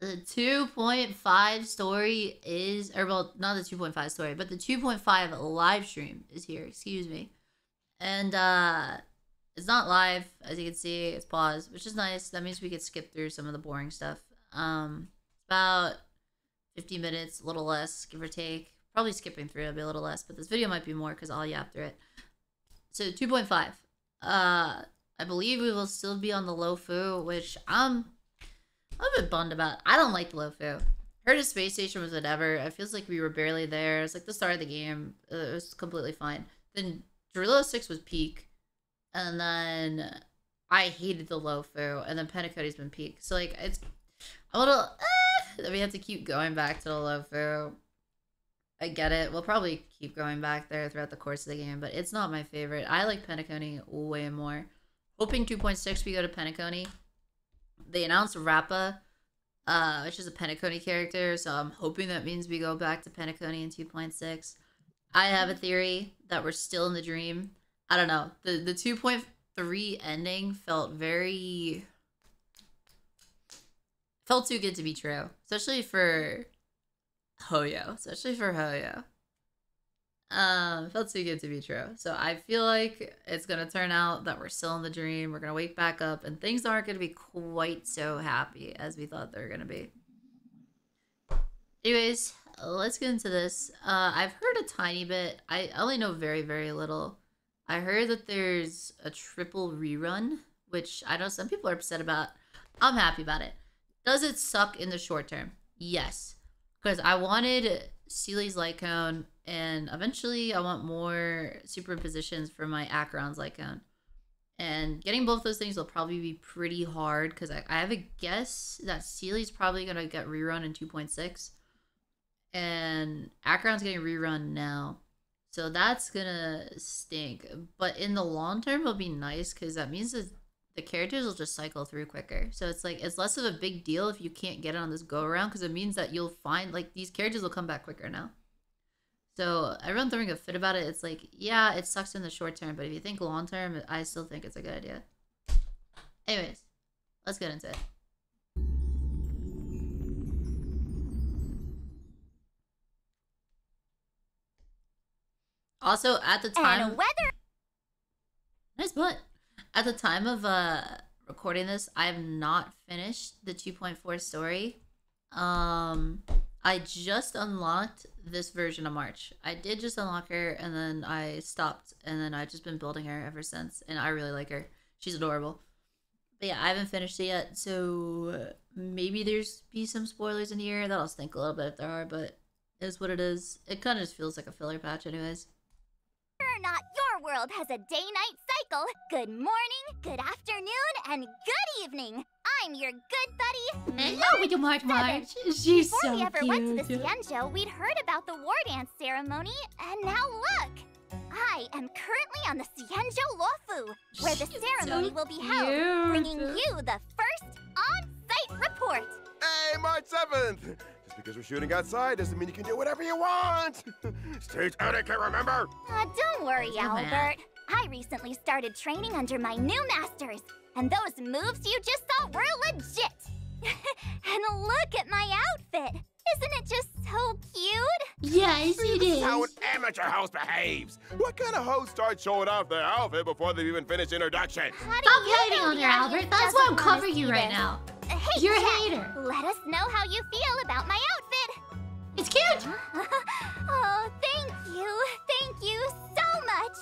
The 2.5 story is, or well, not the 2.5 story, but the 2.5 live stream is here. Excuse me. And it's not live, as you can see. It's paused, which is nice. That means we could skip through some of the boring stuff. It's about 50 minutes, a little less, give or take. Probably skipping through it'll be a little less, but this video might be more because I'll yap through it. So 2.5. I believe we will still be on the Lofu, which I'm a bit bummed about. I don't like the Lofu. Heard a space station was whatever. It feels like we were barely there. It's like the start of the game. It was completely fine. Then Drilla 6 was peak. And then I hated the Lofu. And then Pennacody's been peak. So like it's a little that we have to keep going back to the Lofu. I get it. We'll probably keep going back there throughout the course of the game, but it's not my favorite. I like Penacony way more. Hoping 2.6 we go to Penacony. They announced Rappa, which is a Penacony character, so I'm hoping that means we go back to Penacony in 2.6. I have a theory that we're still in the dream. I don't know. The 2.3 ending felt too good to be true, especially for Hoyo. Felt too good to be true. So I feel like it's gonna turn out that we're still in the dream. We're gonna wake back up and things aren't gonna be quite so happy as we thought they were gonna be. Anyways, let's get into this. I've heard a tiny bit. I only know very, very little. I heard that there's a triple rerun, which I know some people are upset about. I'm happy about it. Does it suck in the short term? Yes. Because I wanted Seely's Light Cone, and eventually I want more superimpositions for my Acheron's Light Cone. And getting both those things will probably be pretty hard, because I have a guess that Seely's probably going to get rerun in 2.6. And Acheron's getting rerun now. So that's going to stink. But in the long term, it'll be nice, because that means that the characters will just cycle through quicker. So it's like, it's less of a big deal if you can't get it on this go around, because it means that you'll find, like, these characters will come back quicker now. So everyone throwing a fit about it, it's like, yeah, it sucks in the short term, but if you think long term, I still think it's a good idea. Anyways, let's get into it. Also, at the time... Nice butt. At the time of recording this, I have not finished the 2.4 story. I just unlocked this version of March. I did just unlock her, and then I stopped, and then I've just been building her ever since, and I really like her. She's adorable. But yeah, I haven't finished it yet, so maybe there's be some spoilers in here. That'll stink a little bit if there are, but it is what it is. It kind of just feels like a filler patch anyways. Or not, your world has a day-night cycle. Good morning, good afternoon, and good evening. I'm your good buddy, Hello, with your March. She's Before so we ever cute. went to the Cienjo, we'd heard about the war dance ceremony, and now look! I am currently on the Cienjo Lofu, where the ceremony will be held, bringing you the first on-site report. Hey, March 7th! Just because we're shooting outside doesn't mean you can do whatever you want! Stage etiquette, remember? Don't worry, Albert. I recently started training under my new masters, and those moves you just saw were legit. And look at my outfit. Isn't it just so cute? Yes, it This is. is how an amateur host behaves! What kind of host starts showing off their outfit before they've even finished introduction? How do Stop you hating know on the her, audience Albert. That's why I'm doesn't wanna covering you see right this? now. Hey, You're a chat, hater. Let us know how you feel about my outfit. It's cute. Oh, thank you. Thank you so much.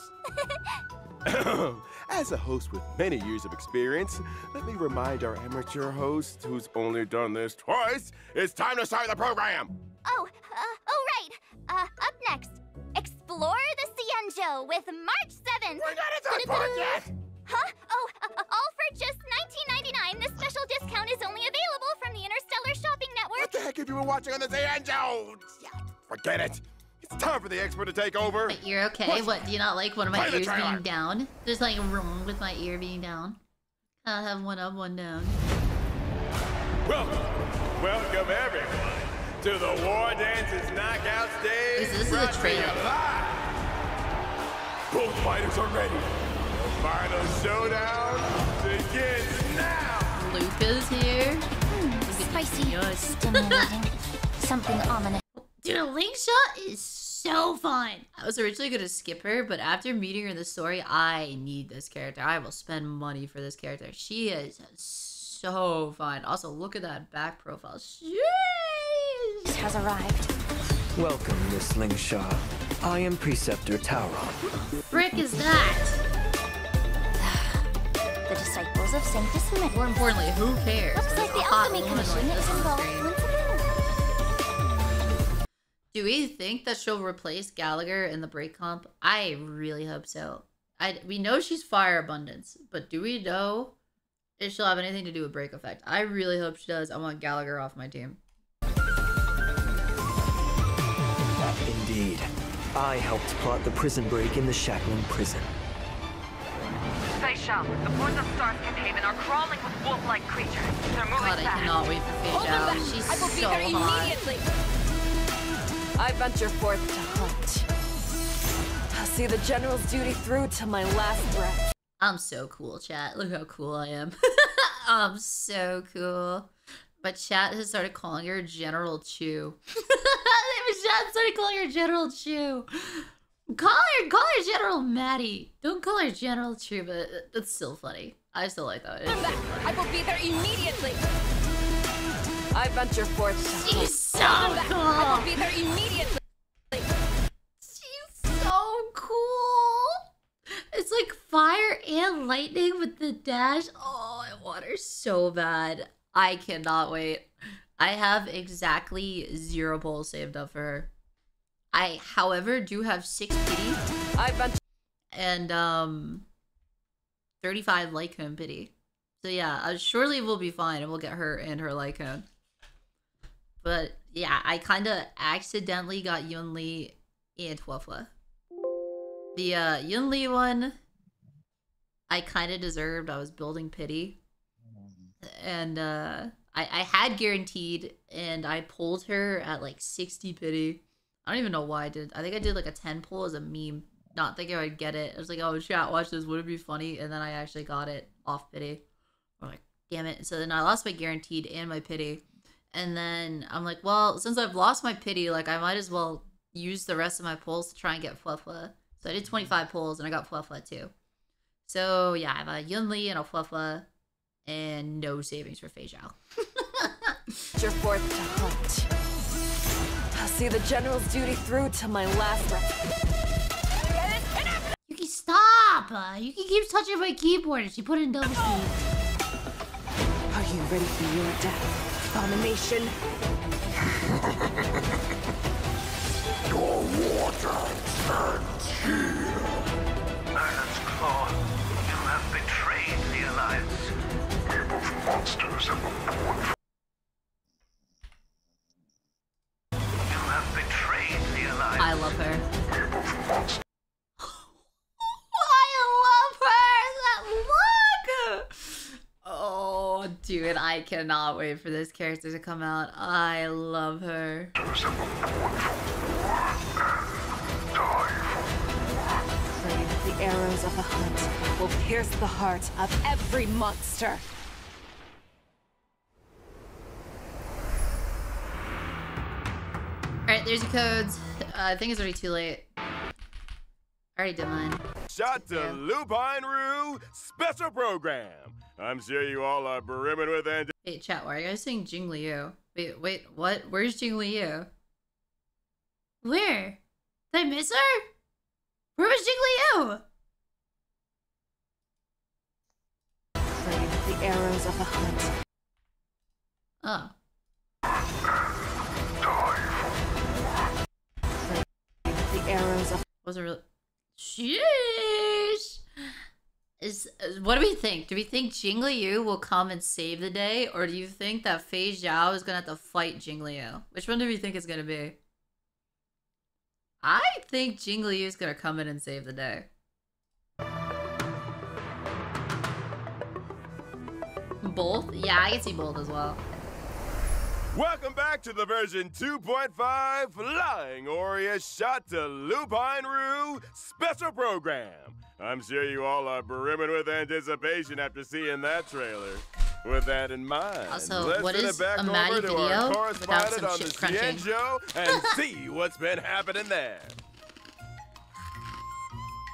As a host with many years of experience, let me remind our amateur host, who's only done this twice, it's time to start the program! Oh, right. Up next, explore the Cienjo with March 7th. We're not at that part yet! Huh? Oh, all for just $19.99. This special discount is only available from the Interstellar Shopping Network. What the heck have you been watching on the Cienjo? Forget it! It's time for the expert to take over! But you're okay? What, do you not like one of my Play the ears trailer. being down? There's like wrong with my ear being down. I'll have one up, one down. Welcome everyone to the War Dances Knockout Stage. This is a brought to you trailer. live. Both fighters are ready. The final showdown begins now. Luca's here. Look at Spicy, Yes. stimulating, something ominous. Dude, a Link shot is so fun. I was originally gonna skip her, but after meeting her in the story, I need this character. I will spend money for this character. She is so fun. Also, look at that back profile. Jeez. Has arrived. Welcome, Miss Slingshot. I am Preceptor Tauron. Frick is that? The disciples of Sanctus Smith. More importantly, who cares? Looks like the alchemy commission is involved once again. Do we think that she'll replace Gallagher in the break comp? I really hope so. We know she's Fire Abundance, but do we know if she'll have anything to do with break effect? I really hope she does. I want Gallagher off my team. Indeed. I helped plot the prison break in the Shackling prison. Facial, the poison stars containment are crawling with wolf-like creatures. They're moving God, I fast. cannot wait for Facial. She's I will be so there hot. immediately. I venture forth to hunt. I'll see the general's duty through to my last breath. I'm so cool, chat. Look how cool I am. I'm so cool. But chat has started calling her General Chew. Chat started calling her General Chew. Call her General Maddie. Don't call her General Chew, but that's still funny. I still like that. It's so funny. I will be there immediately. I venture forth to hunt. She's so I will cool. be there immediately. She's so cool. It's like fire and lightning with the dash. Oh, I want her so bad. I cannot wait. I have exactly 0 pulls saved up for her. I, however, do have 6 pity I venture. and 35 Lycone pity. So yeah, surely we'll be fine and we'll get her and her Lycone. But yeah, I kind of accidentally got Yunli and Huefla. The Yunli one, I kind of deserved. I was building pity. And I had guaranteed, and I pulled her at like 60 pity. I don't even know why I did. I think I did like a 10 pull as a meme, not thinking I would get it. I was like, oh, chat, watch this. Would it be funny? And then I actually got it off pity. I'm like, damn it. So then I lost my guaranteed and my pity. And then I'm like, well, since I've lost my pity, like I might as well use the rest of my pulls to try and get Huefla. So I did 25 pulls and I got Huefla too. So yeah, I have a Yunli and a Huefla. And no savings for Fei Zhao. Venture forth to hunt. I'll see the general's duty through to my last breath. Yuki, stop! Yuki keeps touching my keyboard and she put it in double speed. Are you ready for your death, abomination? Your water turns here. Iron's Claw, you have betrayed the Alliance. Game of monsters have been born. You have betrayed the Alliance. I love her. Game of monsters. I love her! That look! Oh, dude, I cannot wait for this character to come out. I love her. Have been born for war and die for Pray that the arrows of the hunt will pierce the heart of every monster. Alright, there's your codes. I think it's already too late. I already did mine. Shot to Yeah. Lupine Rue Special Program. I'm sure you all are brimming with anticipation. Hey, chat, why are you guys saying Jing Liu? Wait, what? Where's Jing Liu? Where? Did I miss her? Where was Jing Liu? Pray that the arrows of the hunt. Oh. The arrows of Wasn't really. Sheesh! What do we think? Do we think Jing Liu will come and save the day? Or do you think that Fei Zhao is gonna have to fight Jing Liu? Which one do we think is gonna be? I think Jing Liu is gonna come in and save the day. Both? Yeah, I can see both as well. Welcome back to the version 2.5 Flying Aureus Shot to Lupine Rue Special Program. I'm sure you all are brimming with anticipation after seeing that trailer. With that in mind, Also, let's what send is it back a Maddie over to our video correspondent without on some the shit crunching? Cienjo and see what's been happening there.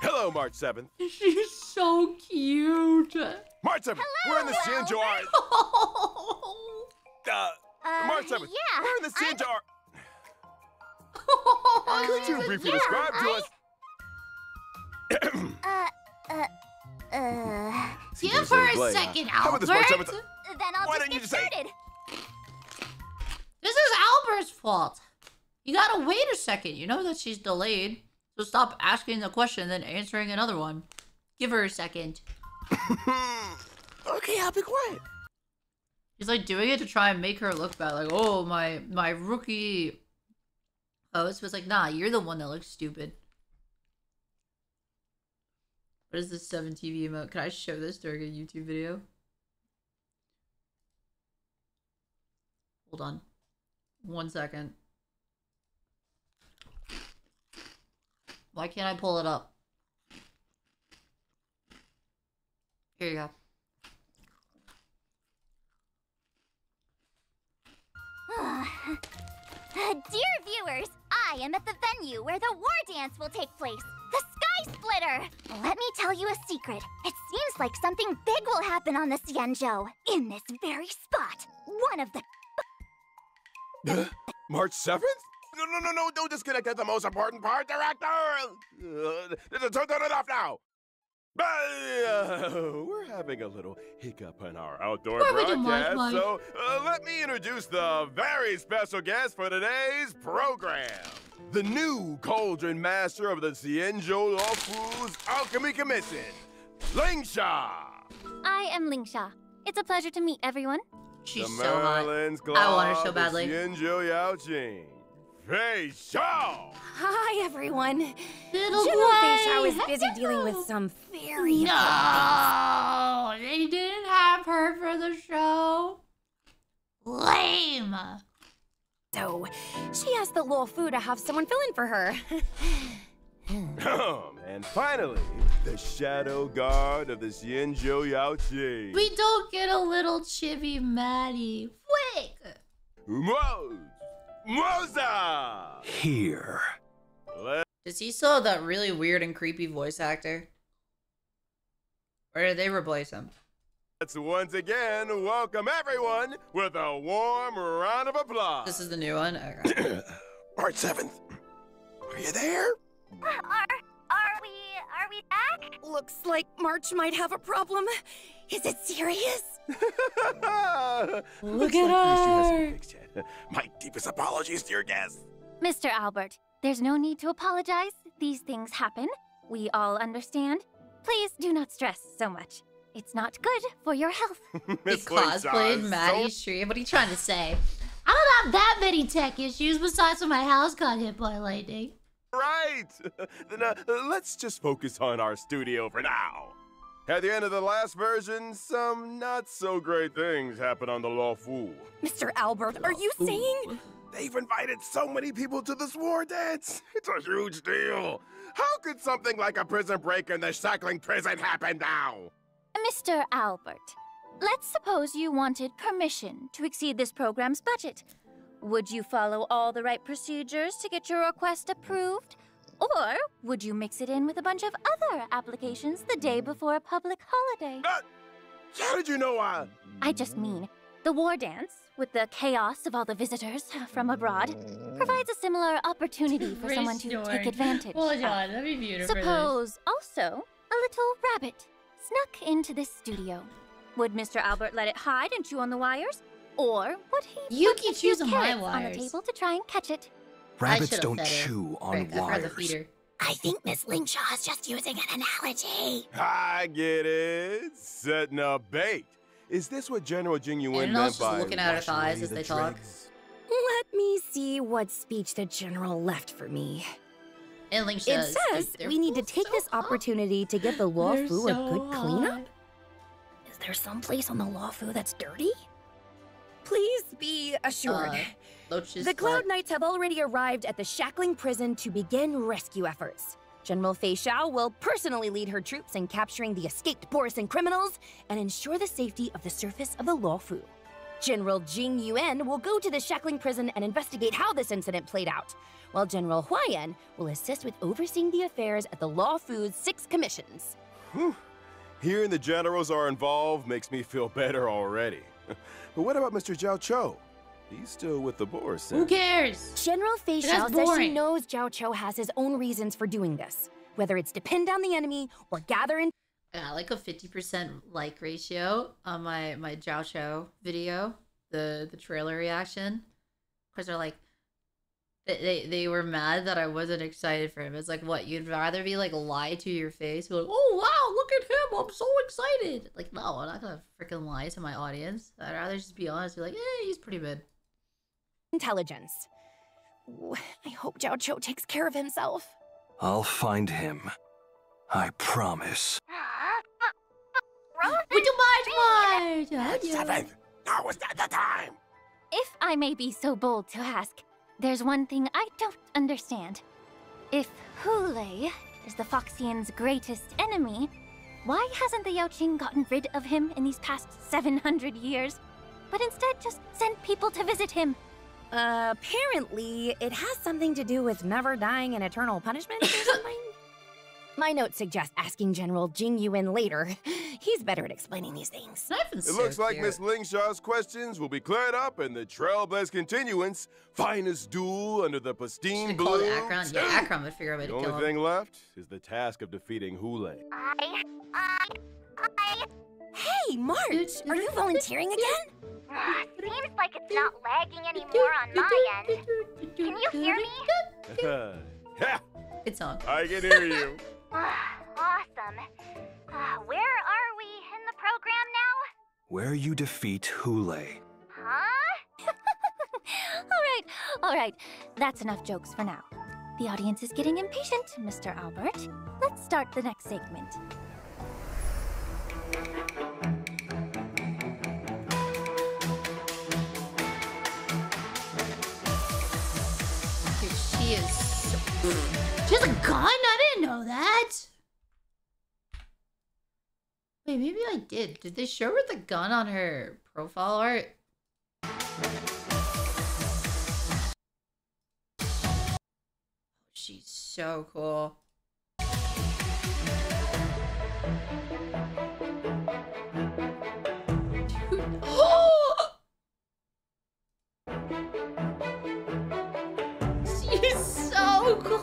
Hello, March 7th. She's so cute. March 7th, we're in the Cienjo Art. March 7th, yeah, we're in the Cienjo Art. Oh, Could you briefly describe to us? Give her a second, How about this, March Albert. 7th? Then I'll Why just don't you get just say- started. This is Albert's fault. You gotta wait a second. You know that she's delayed. So stop asking the question, then answering another one. Give her a second. Okay, I'll be quiet. He's like doing it to try and make her look bad. Like, oh, my rookie host was like, nah, you're the one that looks stupid. What is this 7TV emote? Can I show this during a YouTube video? Hold on. 1 second. Why can't I pull it up? Here you go. Dear viewers, I am at the venue where the war dance will take place. The Sky Splitter! Let me tell you a secret. It seems like something big will happen on the Cienjo. In this very spot. One of the... March 7th? No, don't disconnect at the most important part, director! Turn it off now! We're having a little hiccup in our outdoor broadcast, so let me introduce the very special guest for today's program. The new Cauldron Master of the Cienjo Lawful's Alchemy Commission, Lingsha! I am Lingsha. It's a pleasure to meet everyone. She's the so hot. Merlin's I want her Claw so of the badly. Cienjo Yaojing, Fei Shao! Hi, everyone. Little General Fei, Fei was busy dealing with some very important No, they didn't have her for the show. Lame. things. So, she asked the Luofu to have someone fill in for her. And finally, the Shadow Guard of the Cienjo Yaojing. We don't get a little chibi Maddie. Quick. Moza! Here. Does he still have that really weird and creepy voice actor? Or did they replace him? Let's once again welcome everyone with a warm round of applause. This is the new one? Okay. March 7th. Are you there? Are we back? Looks like March might have a problem. Is it serious? Look at her. My deepest apologies to your guests. Mr. Albert, there's no need to apologize. These things happen. We all understand. Please do not stress so much. It's not good for your health. He Miss cosplayed Lingshaw, Maddie's stream. What are you trying to say? I don't have that many tech issues besides when my house got hit by lightning. Right. Then let's just focus on our studio for now. At the end of the last version, some not so great things happened on the Luofu. Mr. Albert, are you saying? They've invited so many people to this war dance. It's a huge deal. How could something like a prison break in the shackling prison happen now? Mr. Albert, let's suppose you wanted permission to exceed this program's budget. Would you follow all the right procedures to get your request approved? Or would you mix it in with a bunch of other applications the day before a public holiday? How did you know I just mean, the war dance, with the chaos of all the visitors from abroad, provides a similar opportunity for someone to take advantage. Hold on, let me mute her for this. Suppose also a little rabbit snuck into this studio. Would Mr. Albert let it hide and chew on the wires? Or would he You put keep a few choosing my carrots on the wires. table to try and catch it? Rabbits should've don't fed her. chew on Frick, I'd rather wires. feed her. I think Miss Lingshaw is just using an analogy. I get it. Setting a bait. Is this what General Jing Yuan And meant also by looking at her washing thighs away as the they talk. dregs? Let me see what speech the General left for me. And Link It says, says they're we need to both take so this hot. opportunity to give the They're Luofu a so good cleanup. hot. Is there some place on the Luofu that's dirty? Please be assured. Loach's The Cloud butt. Knights have already arrived at the Shackling Prison to begin rescue efforts. General Fei Xiao will personally lead her troops in capturing the escaped Borisan criminals and ensure the safety of the surface of the Luofu. General Jing Yuan will go to the Shackling prison and investigate how this incident played out, while General Huayan will assist with overseeing the affairs at the Luofu's 6 commissions. Whew. Hearing the generals are involved makes me feel better already. But what about Mr. Zhao Cho? He's still with the Borisan. Who cares? General Fei Xiao says she knows Zhao Cho has his own reasons for doing this, whether it's to pin down the enemy or gather in. Yeah, like a 50% like ratio on my Zhao Cho video, the trailer reaction. Because they're like, they were mad that I wasn't excited for him. It's like, what, you'd rather be like lie to your face? Be like, oh wow, look at him, I'm so excited. Like, no, I'm not gonna freaking lie to my audience. I'd rather just be honest, be like, he's pretty mid. Intelligence. Ooh, I hope Zhao Cho takes care of himself. I'll find him. I promise. Would you mind? Seventh! Now is not the time! If I may be so bold to ask, there's one thing I don't understand. If Hulei is the Foxian's greatest enemy, why hasn't the Yaoqing gotten rid of him in these past 700 years, but instead just sent people to visit him? Apparently, it has something to do with never dying in eternal punishment or something. My notes suggest asking General Jing Yuan later. He's better at explaining these things. It looks like Miss Lingshaw's questions will be cleared up in the Trailblaze Continuance finest duel under the pristine blue. Akron. Yeah, Akron would figure out a way to kill him. The only thing left is the task of defeating Hulei. Hey, March! Are you volunteering again? Seems like it's not lagging anymore on my end. Can you hear me? Yeah. Good song. I can hear you. Awesome. Where are we in the program now? Where you defeat Hulei. Huh? All right. That's enough jokes for now. The audience is getting impatient, Mr. Albert. Let's start the next segment. Dude, she is so... She has a gun? I didn't know that. Wait, maybe I did. Did they show her the gun on her profile art? She's so cool. Dude. She's so cool.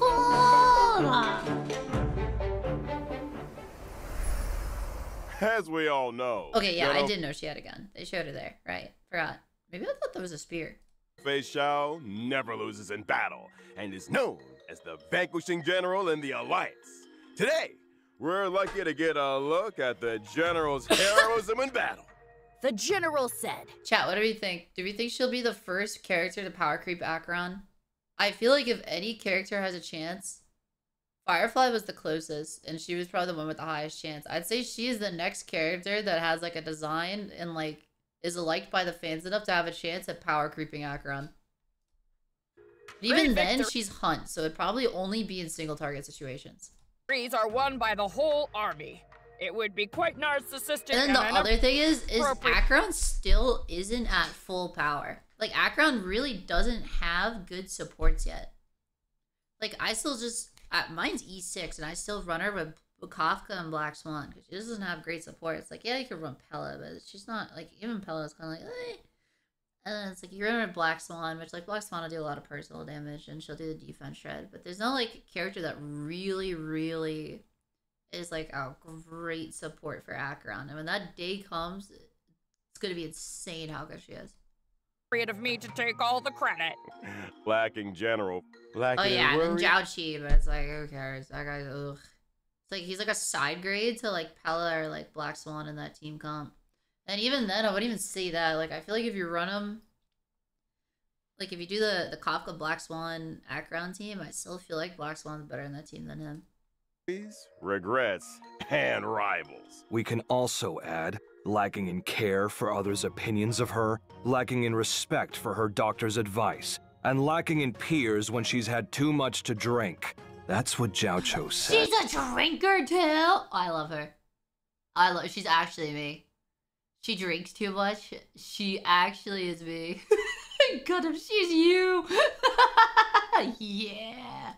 As we all know. Okay, yeah, I did know she had a gun. They showed her there. Right. Forgot. Maybe I thought that was a spear. Fei Xiao never loses in battle and is known as the vanquishing general in the Alliance. Today, we're lucky to get a look at the general's heroism in battle. The general said. Chat, what do we think? Do we think she'll be the first character to power creep Acheron? I feel like if any character has a chance, Firefly was the closest, and she was probably the one with the highest chance. I'd say she is the next character that has like a design and like is liked by the fans enough to have a chance at power creeping Acheron. Even then, she's Hunt, so it'd probably only be in single target situations. Victories are won by the whole army. It would be quite narcissistic. And then the other thing is Acheron still isn't at full power. Like, Acheron really doesn't have good supports yet. Like, I still just... mine's E6, and I still run her with Kafka and Black Swan, because she doesn't have great support. It's like, yeah, you could run Pella, but she's not, like, even Pella is kind of like, eh. And then it's like, you run her Black Swan, which, like, Black Swan will do a lot of personal damage, and she'll do the defense shred. But there's no, like, character that really, really is, like, a great support for Acheron. And when that day comes, it's going to be insane how good she is. Of me to take all the credit. Lacking general. Lacking oh yeah, worry. and then Zhao Qi, but it's like, who cares? That guy's ugh. It's like he's like a side grade to like Pella or like Black Swan in that team comp. And even then, I wouldn't even say that. Like, I feel like if you run him, like if you do the Kafka Black Swan Acheron team, I still feel like Black Swan's better in that team than him. Regrets and rivals. We can also add lacking in care for others' opinions of her, lacking in respect for her doctor's advice, and lacking in peers when she's had too much to drink. That's what Jiaoqiu said. She's a drinker too. Oh, I love her. She's actually me. She drinks too much. She actually is me. God, if she's you. Yeah.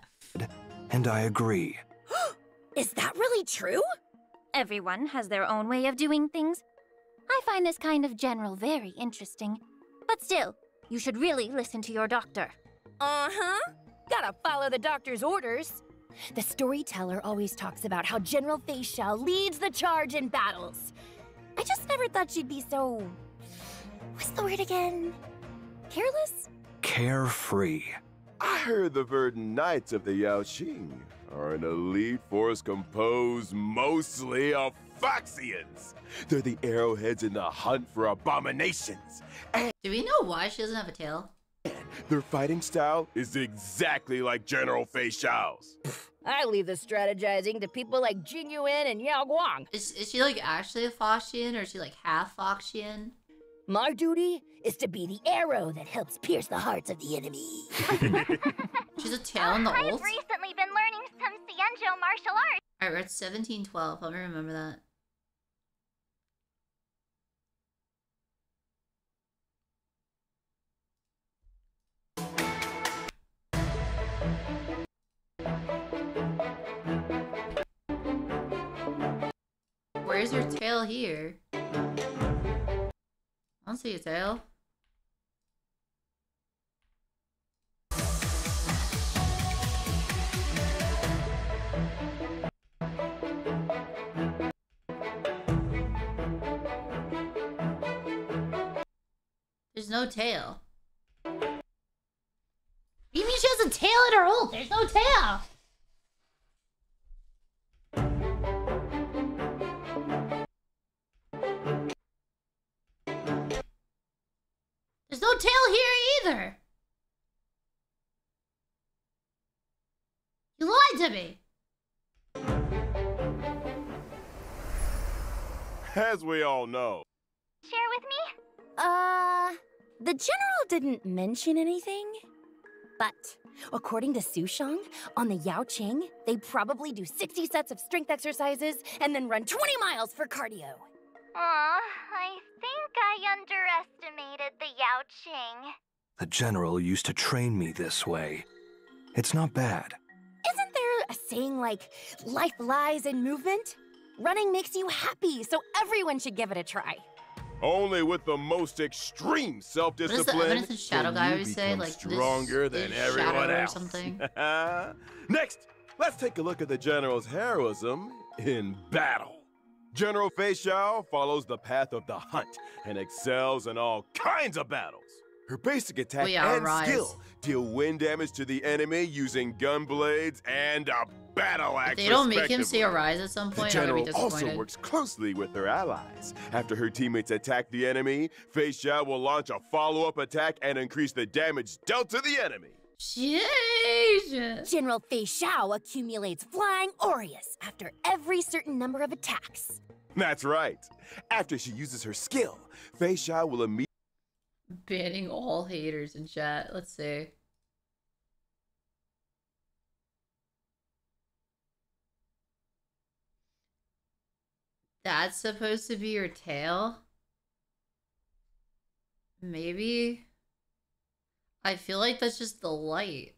And I agree. Is that really true? Everyone has their own way of doing things. I find this kind of general very interesting. But still, you should really listen to your doctor. Uh-huh. Gotta follow the doctor's orders. The storyteller always talks about how General Fei Xiao leads the charge in battles. I just never thought she'd be so... What's the word again? Careless? Carefree. I heard the Verdant Knights of the Yaoqing are an elite force composed mostly of Foxians. They're the arrowheads in the hunt for abominations. And do we know why she doesn't have a tail? their fighting style is exactly like General Fei Xiao's. I leave the strategizing to people like Jing Yuan and Yao Guang. Is she like actually a Foxian, or is she like half Foxian? My duty is to be the arrow that helps pierce the hearts of the enemy. She's a tail in the I've ult? recently been learning some Xianzhou martial arts. Alright, we're at 1712. Let me remember that. Where's her tail here? I don't see a tail. There's no tail. You mean she has a tail in her ult? There's no tail! There's no tail here either! You lied to me! As we all know. Share with me? The general didn't mention anything. But according to Sushang, on the Yaoqing, they probably do 60 sets of strength exercises and then run 20 miles for cardio. Aw, I think I underestimated the Yaoqing. The general used to train me this way. It's not bad. Isn't there a saying like, life lies in movement? Running makes you happy, so everyone should give it a try. Only with the most extreme self-discipline what does the Shadow guy always say? Like, stronger than everyone else. Or something. Next, let's take a look at the general's heroism in battle. General Fei Xiao follows the path of the hunt and excels in all kinds of battles. Her basic attack and skill deal wind damage to the enemy using gun blades and a battle axe. If they don't make him say Arise at some point, the general I'm gonna be disappointed. also works closely with her allies. After her teammates attack the enemy, Fei Xiao will launch a follow-up attack and increase the damage dealt to the enemy. Jeez. General Fei Xiao accumulates flying Aureus after every certain number of attacks. That's right. After she uses her skill, Fei Xiao will immediately... Banning all haters in chat. Let's see. That's supposed to be your tail? Maybe? I feel like that's just the light.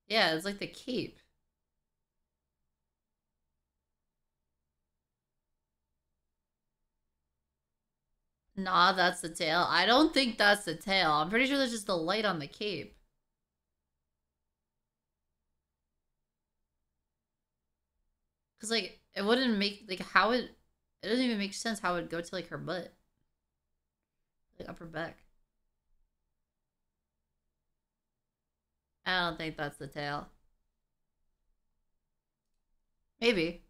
Yeah, it's like the cape. Nah, that's the tail. I don't think that's the tail. I'm pretty sure that's just the light on the cape. Cause like, it wouldn't make, like, how it doesn't even make sense how it would go to like her butt. Like up her back. I don't think that's the tail. Maybe.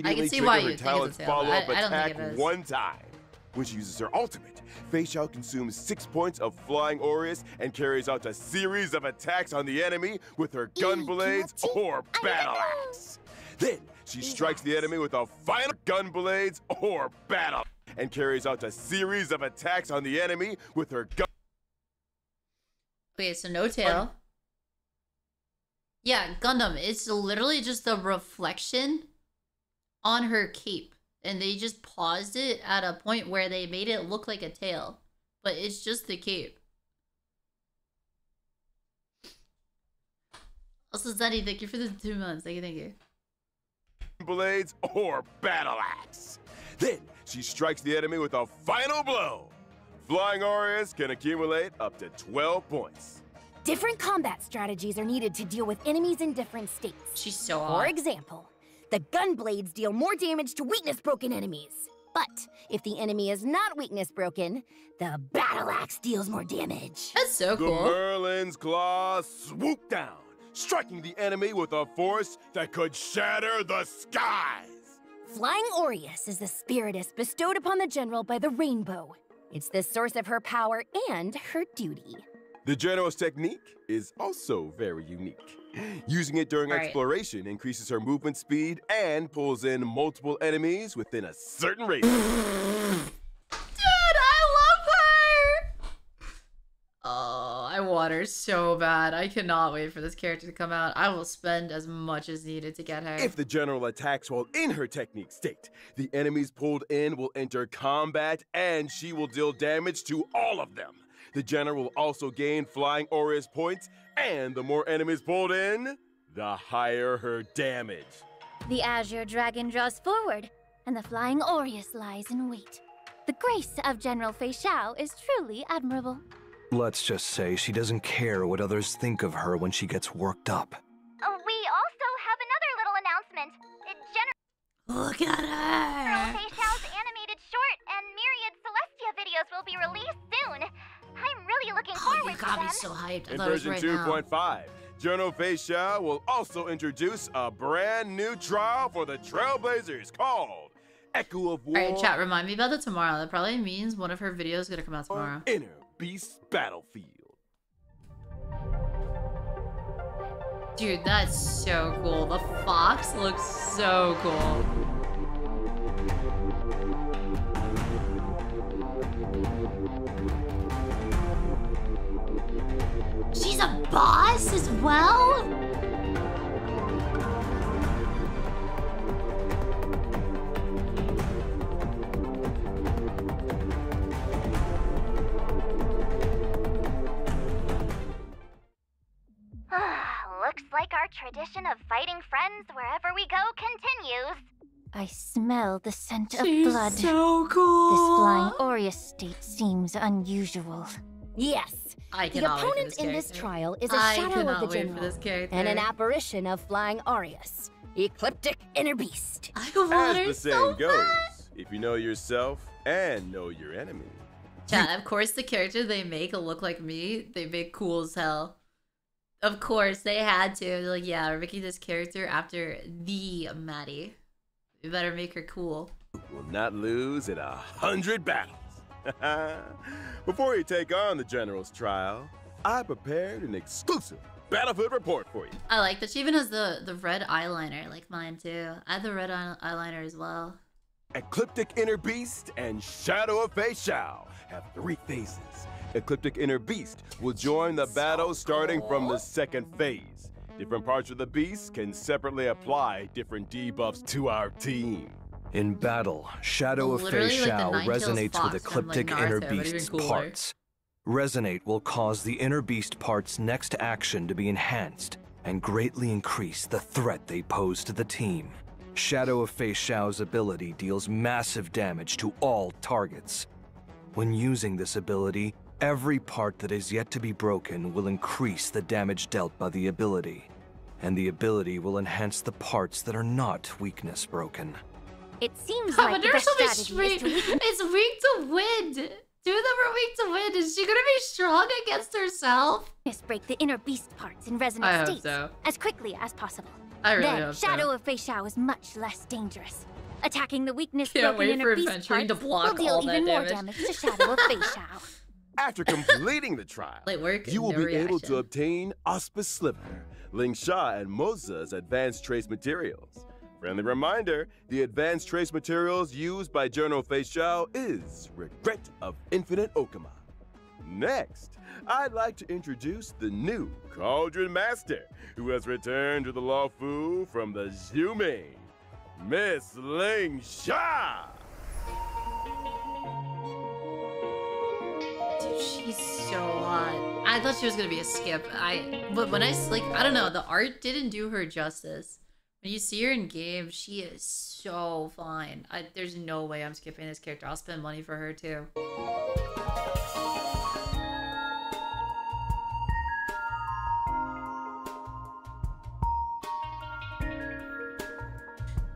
I can see why you think it's a tail, but I don't think it is. One time. When she uses her ultimate, Fei Xiao consumes 6 points of flying Aureus and carries out a series of attacks on the enemy with her gun blades or battle axe. Then she strikes the enemy with a final gun blades or battle and carries out a series of attacks on the enemy with her gun. Okay, so no tail. Yeah, Gundam, it's literally just a reflection on her cape. And they just paused it at a point where they made it look like a tail. But it's just the cape. Also, Zeddy, thank you for the 2 months. Thank you. Blades or battle axe. Then she strikes the enemy with a final blow. Flying Aureus can accumulate up to 12 points. Different combat strategies are needed to deal with enemies in different states. She's so hot. For example, the gun blades deal more damage to weakness-broken enemies. But if the enemy is not weakness-broken, the battle axe deals more damage. That's so cool. The Merlin's claw swooped down, striking the enemy with a force that could shatter the skies. Flying Aureus is the spiritus bestowed upon the general by the rainbow. It's the source of her power and her duty. The general's technique is also very unique. Using it during exploration increases her movement speed and pulls in multiple enemies within a certain radius. Dude, I love her! Oh, I want her so bad. I cannot wait for this character to come out. I will spend as much as needed to get her. If the general attacks while in her technique state, the enemies pulled in will enter combat and she will deal damage to all of them. The general will also gain Flying Aureus points, and the more enemies pulled in, the higher her damage. The Azure Dragon draws forward, and the Flying Aureus lies in wait. The grace of General Fei Xiao is truly admirable. Let's just say she doesn't care what others think of her when she gets worked up. We also have another little announcement. Look at her! General Fei Xiao's animated short and myriad Celestia videos will be released soon. I'm really looking forward to them. You got me so hyped. In version 2.5, General Fei Xiao will also introduce a brand new trial for the Trailblazers called Echo of War. Alright, chat, remind me about that tomorrow. That probably means one of her videos is gonna come out tomorrow. Inner Beast Battlefield. Dude, that's so cool. The fox looks so cool. She's a boss as well? Looks like our tradition of fighting friends wherever we go continues. I smell the scent of blood. So cool. This Flying Aureus state seems unusual. Yes. The opponent in this trial is a shadow of the general and an apparition of Flying Aureus, Ecliptic Inner Beast. As the saying goes, if you know yourself and know your enemy. Chat, of course the character they make will look like me. They make cool as hell. Of course, they had to. They're like, yeah, we're making this character after the Maddie. We better make her cool. Will not lose in 100 battles. Before you take on the general's trial, I prepared an exclusive Battlefield report for you. I like that she even has the red eyeliner, like mine too. I have the red eyeliner as well. Ecliptic Inner Beast and Shadow of Fei Xiao have 3 phases. Ecliptic Inner Beast will join the battle starting from the 2nd phase. Different parts of the beast can separately apply different debuffs to our team. In battle, Shadow of Fei Xiao resonates with Ecliptic Inner Beast's parts. Resonate will cause the Inner Beast part's next action to be enhanced and greatly increase the threat they pose to the team. Shadow of Fei Xiao's ability deals massive damage to all targets. When using this ability, every part that is yet to be broken will increase the damage dealt by the ability, and the ability will enhance the parts that are not weakness broken. It seems like the best strategy is to it's weak to wind. 2 of them are weak to wind. Is she gonna be strong against herself? Break the Inner Beast parts in resonant states as quickly as possible. I really hope so. Shadow of Fei Xiao is much less dangerous. Attacking the weakness broken Inner Beast parts will deal even more damage to Shadow of Fei Xiao. After completing the trial, you will be able to obtain Auspice Sliver, Ling Sha and Moza's advanced trace materials. Friendly reminder, the advanced trace materials used by General Fei Xiao is Regret of Infinite Okama. Next, I'd like to introduce the new Cauldron Master, who has returned to the Lawfu from the Zumi, Miss Ling Sha! Dude, she's so hot. I thought she was gonna be a skip. But when I don't know, the art didn't do her justice. When you see her in game, she is so fine. There's no way I'm skipping this character. I'll spend money for her too.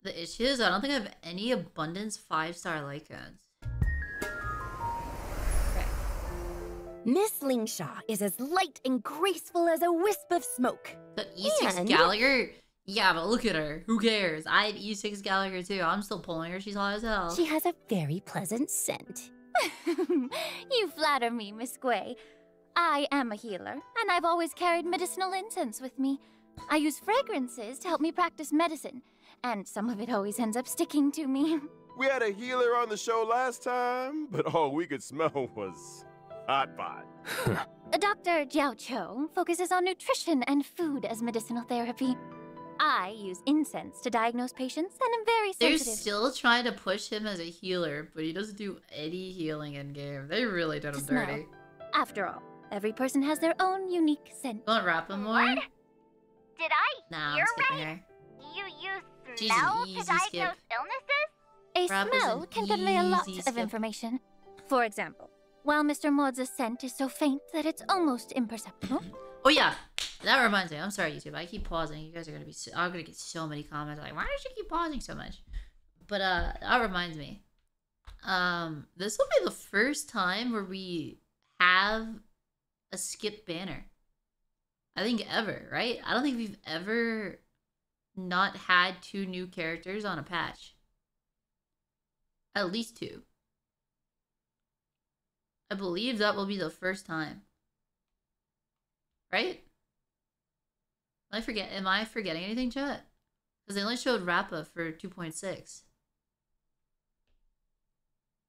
The issue is I don't think I have any abundance 5-star Lycans. Okay. Miss Ling Sha is as light and graceful as a wisp of smoke. The E6 Gallagher? Yeah, but look at her. Who cares? I have E6 Gallagher too. I'm still pulling her. She's hot as hell. She has a very pleasant scent. You flatter me, Miss Gwei. I am a healer, and I've always carried medicinal incense with me. I use fragrances to help me practice medicine, and some of it always ends up sticking to me. We had a healer on the show last time, but all we could smell was hot pot. Dr. Jiao Cho focuses on nutrition and food as medicinal therapy. I use incense to diagnose patients, and I'm very sensitive. They're still trying to push him as a healer, but he doesn't do any healing in game. They really did him dirty. After all, every person has their own unique scent. You want to rap him more? What? Did I hear right? Her? You use smell to diagnose illnesses? A smell can convey a lot of information. For example, while Mr. Maud's scent is so faint that it's almost imperceptible. Oh yeah, that reminds me. I'm sorry, YouTube. I keep pausing. You guys are gonna be. I'm gonna get so many comments like, why does she keep pausing so much? But that reminds me. This will be the first time where we have a skip banner. I think ever, right? I don't think we've ever not had 2 new characters on a patch. At least 2. I believe that will be the first time. Right? Am I forgetting anything, chat? Because they only showed Rappa for 2.6.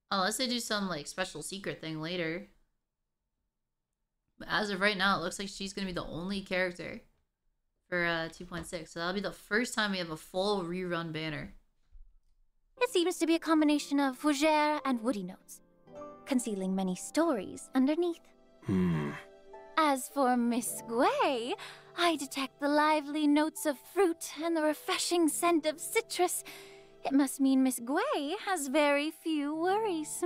Unless they do some like special secret thing later. But as of right now, it looks like she's going to be the only character for 2.6. So that'll be the first time we have a full rerun banner. It seems to be a combination of fougere and woody notes, concealing many stories underneath. As for Miss Gwei, I detect the lively notes of fruit and the refreshing scent of citrus. It must mean Miss Gwei has very few worries.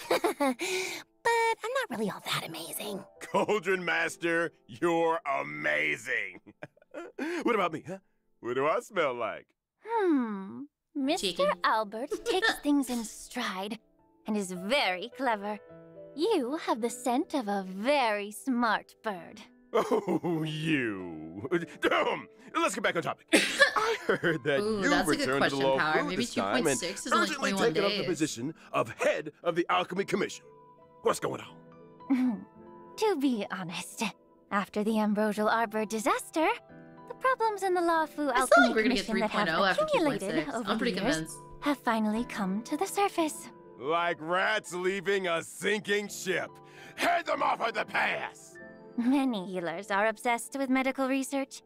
But I'm not really all that amazing. Cauldron Master, you're amazing. What about me, huh? What do I smell like? Mr. Albert takes things in stride and is very clever. You have the scent of a very smart bird. Oh, you. Let's get back on topic. I heard that you returned to the Lawfu this time and urgently taken up the position of head of the Alchemy Commission. What's going on? To be honest, after the Ambrosial Arbor disaster, the problems in the Lawfu Alchemy Commission that have accumulated over the years have finally come to the surface. Like rats leaving a sinking ship. Head them off at the pass! Many healers are obsessed with medical research,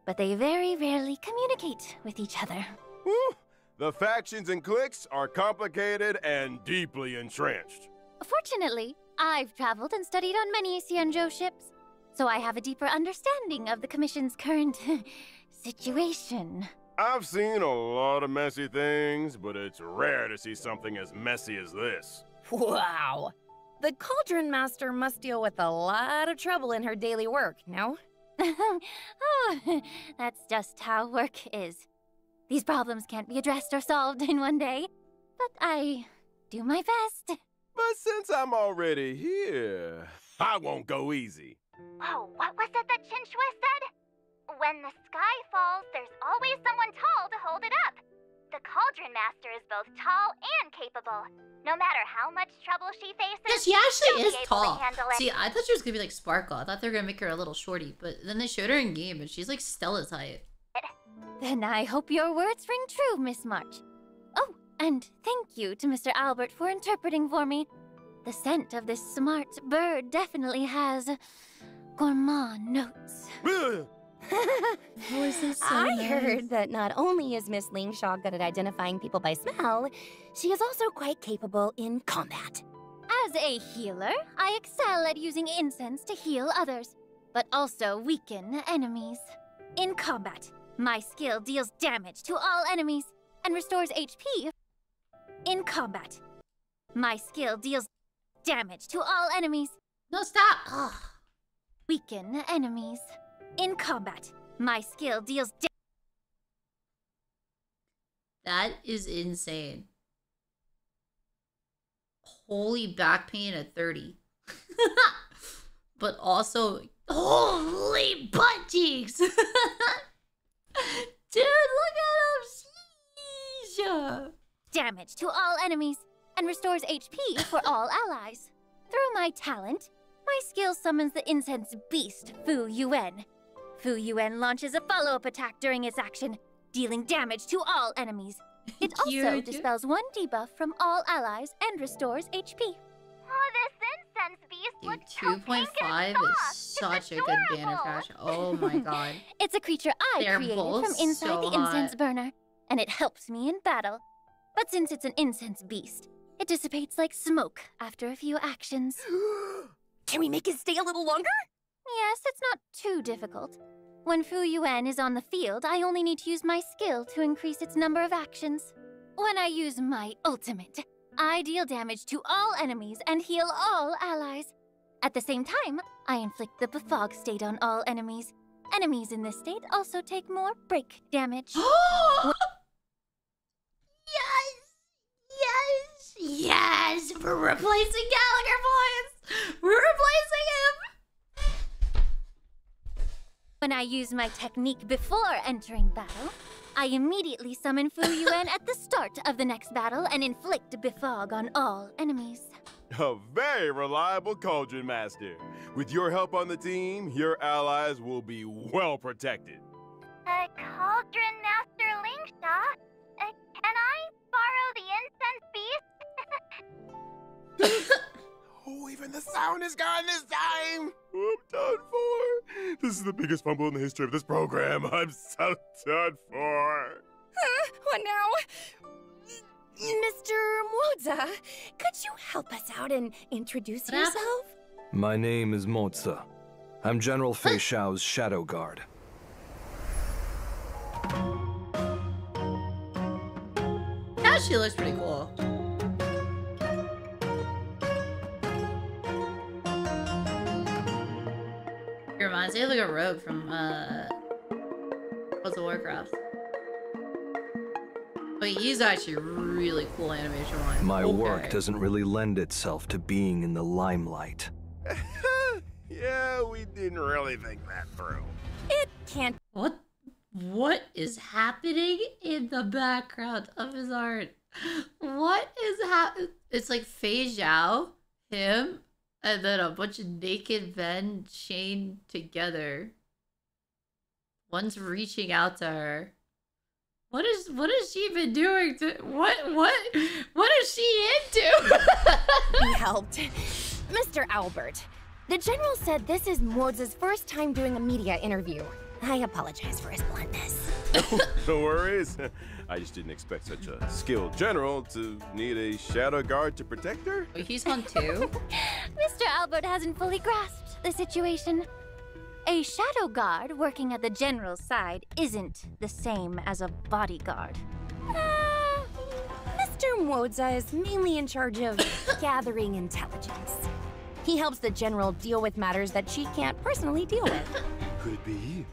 but they very rarely communicate with each other. Whew. The factions and cliques are complicated and deeply entrenched. Fortunately, I've traveled and studied on many Xianzhou ships, so I have a deeper understanding of the Commission's current situation. I've seen a lot of messy things, but it's rare to see something as messy as this. Wow! The Cauldron Master must deal with a lot of trouble in her daily work, no? Oh, that's just how work is. These problems can't be addressed or solved in one day, but I do my best. But since I'm already here, I won't go easy. Oh, what was it that Chinchua said? When the sky falls, there's always someone tall to hold it up. The Cauldron Master is both tall and capable. No matter how much trouble she faces, yeah, she actually is tall. To See, I thought she was gonna be like Sparkle. I thought they were gonna make her a little shorty, but then they showed her in game and she's like Stella's height. Then I hope your words ring true, Miss March. Oh, and thank you to Mr. Albert for interpreting for me. The scent of this smart bird definitely has gourmand notes. Voices so I nice. heard that not only is Miss Lingshaw good at identifying people by smell, she is also quite capable in combat. As a healer, I excel at using incense to heal others, but also weaken enemies. In combat, my skill deals damage to all enemies and restores HP. In combat, my skill deals damage to all enemies. No, stop! Ugh. Weaken enemies. In combat, my skill deals damage. That is insane. Holy back pain at 30. But also, holy butt cheeks! Dude, look at him! Sheesh. Damage to all enemies and restores HP for all allies. Through my talent, my skill summons the incense beast, Fu Yuan. Fu Yuan launches a follow-up attack during its action, dealing damage to all enemies. It also dispels 1 debuff from all allies and restores HP. Oh, this incense beast looks 2.5 is such a good banner crash. Oh my god. It's a creature I created from inside the incense burner, and it helps me in battle. But since it's an incense beast, it dissipates like smoke after a few actions. Can we make it stay a little longer? Yes, it's not too difficult. When Fu Yuan is on the field, I only need to use my skill to increase its number of actions. When I use my ultimate, I deal damage to all enemies and heal all allies. At the same time, I inflict the befog state on all enemies. Enemies in this state also take more break damage. Yes! We're replacing Gallagher points! We're replacing him! When I use my technique before entering battle, I immediately summon Fu Yuan at the start of the next battle and inflict befog on all enemies. A very reliable Cauldron Master. With your help on the team, your allies will be well protected. Cauldron Master Lingshaw, can I borrow the incense beast? Oh, even the sound is gone this time! I'm done for. This is the biggest fumble in the history of this program. I'm so done for. What now? Mr. Moza, could you help us out and introduce yourself? My name is Moza. I'm General Fei Xiao's Shadow Guard. Yeah, she looks pretty cool. It reminds me of like a rogue from World of Warcraft. But he's actually really cool animation-wise. My work doesn't really lend itself to being in the limelight. Yeah, we didn't really think that through. It can't. What is happening in the background of his art? What is happening? It's like Fei Zhao, him, and then a bunch of naked men chained together. One's reaching out to her. What has she been doing to what is she into? He helped. Mr. Albert, the General said this is Moza's first time doing a media interview. I apologize for his bluntness. No worries. I just didn't expect such a skilled general to need a shadow guard to protect her. He's on too. Mr. Albert hasn't fully grasped the situation. A shadow guard working at the general's side isn't the same as a bodyguard. Mr. Moza is mainly in charge of gathering intelligence. He helps the general deal with matters that she can't personally deal with. Could it be?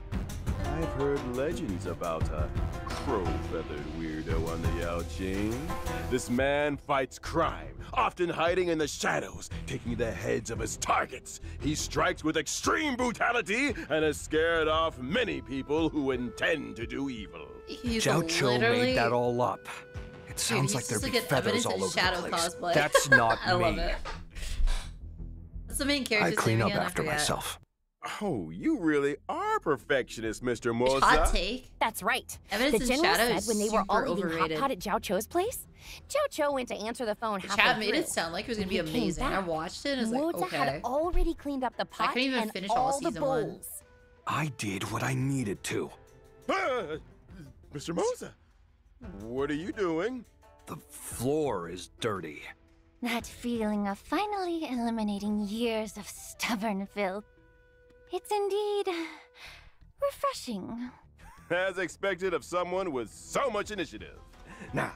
I've heard legends about a crow-feathered weirdo on the Yao Jing. This man fights crime, often hiding in the shadows, taking the heads of his targets. He strikes with extreme brutality and has scared off many people who intend to do evil. Zhao Cho made that all up. It sounds like there'd be feathers all over the place. Cosplay. That's not I me. love it. What's the main character's I clean name up again? after myself. Oh, you really are perfectionist, Mr. Moza. Hot take. That's right. Evidence the in general Shadow said is when they were all super eating overrated. hot pot at Zhao Cho's place, Zhao Cho went to answer the phone halfway Chat made through. it sound like it was gonna be When he came amazing. I back, watched it and I was Moza like, okay. had already cleaned up the pot couldn't even and finish all all the season one. bowls. I did what I needed to. Mr. Moza, what are you doing? The floor is dirty. That feeling of finally eliminating years of stubborn filth. It's indeed refreshing. As expected of someone with so much initiative. Now,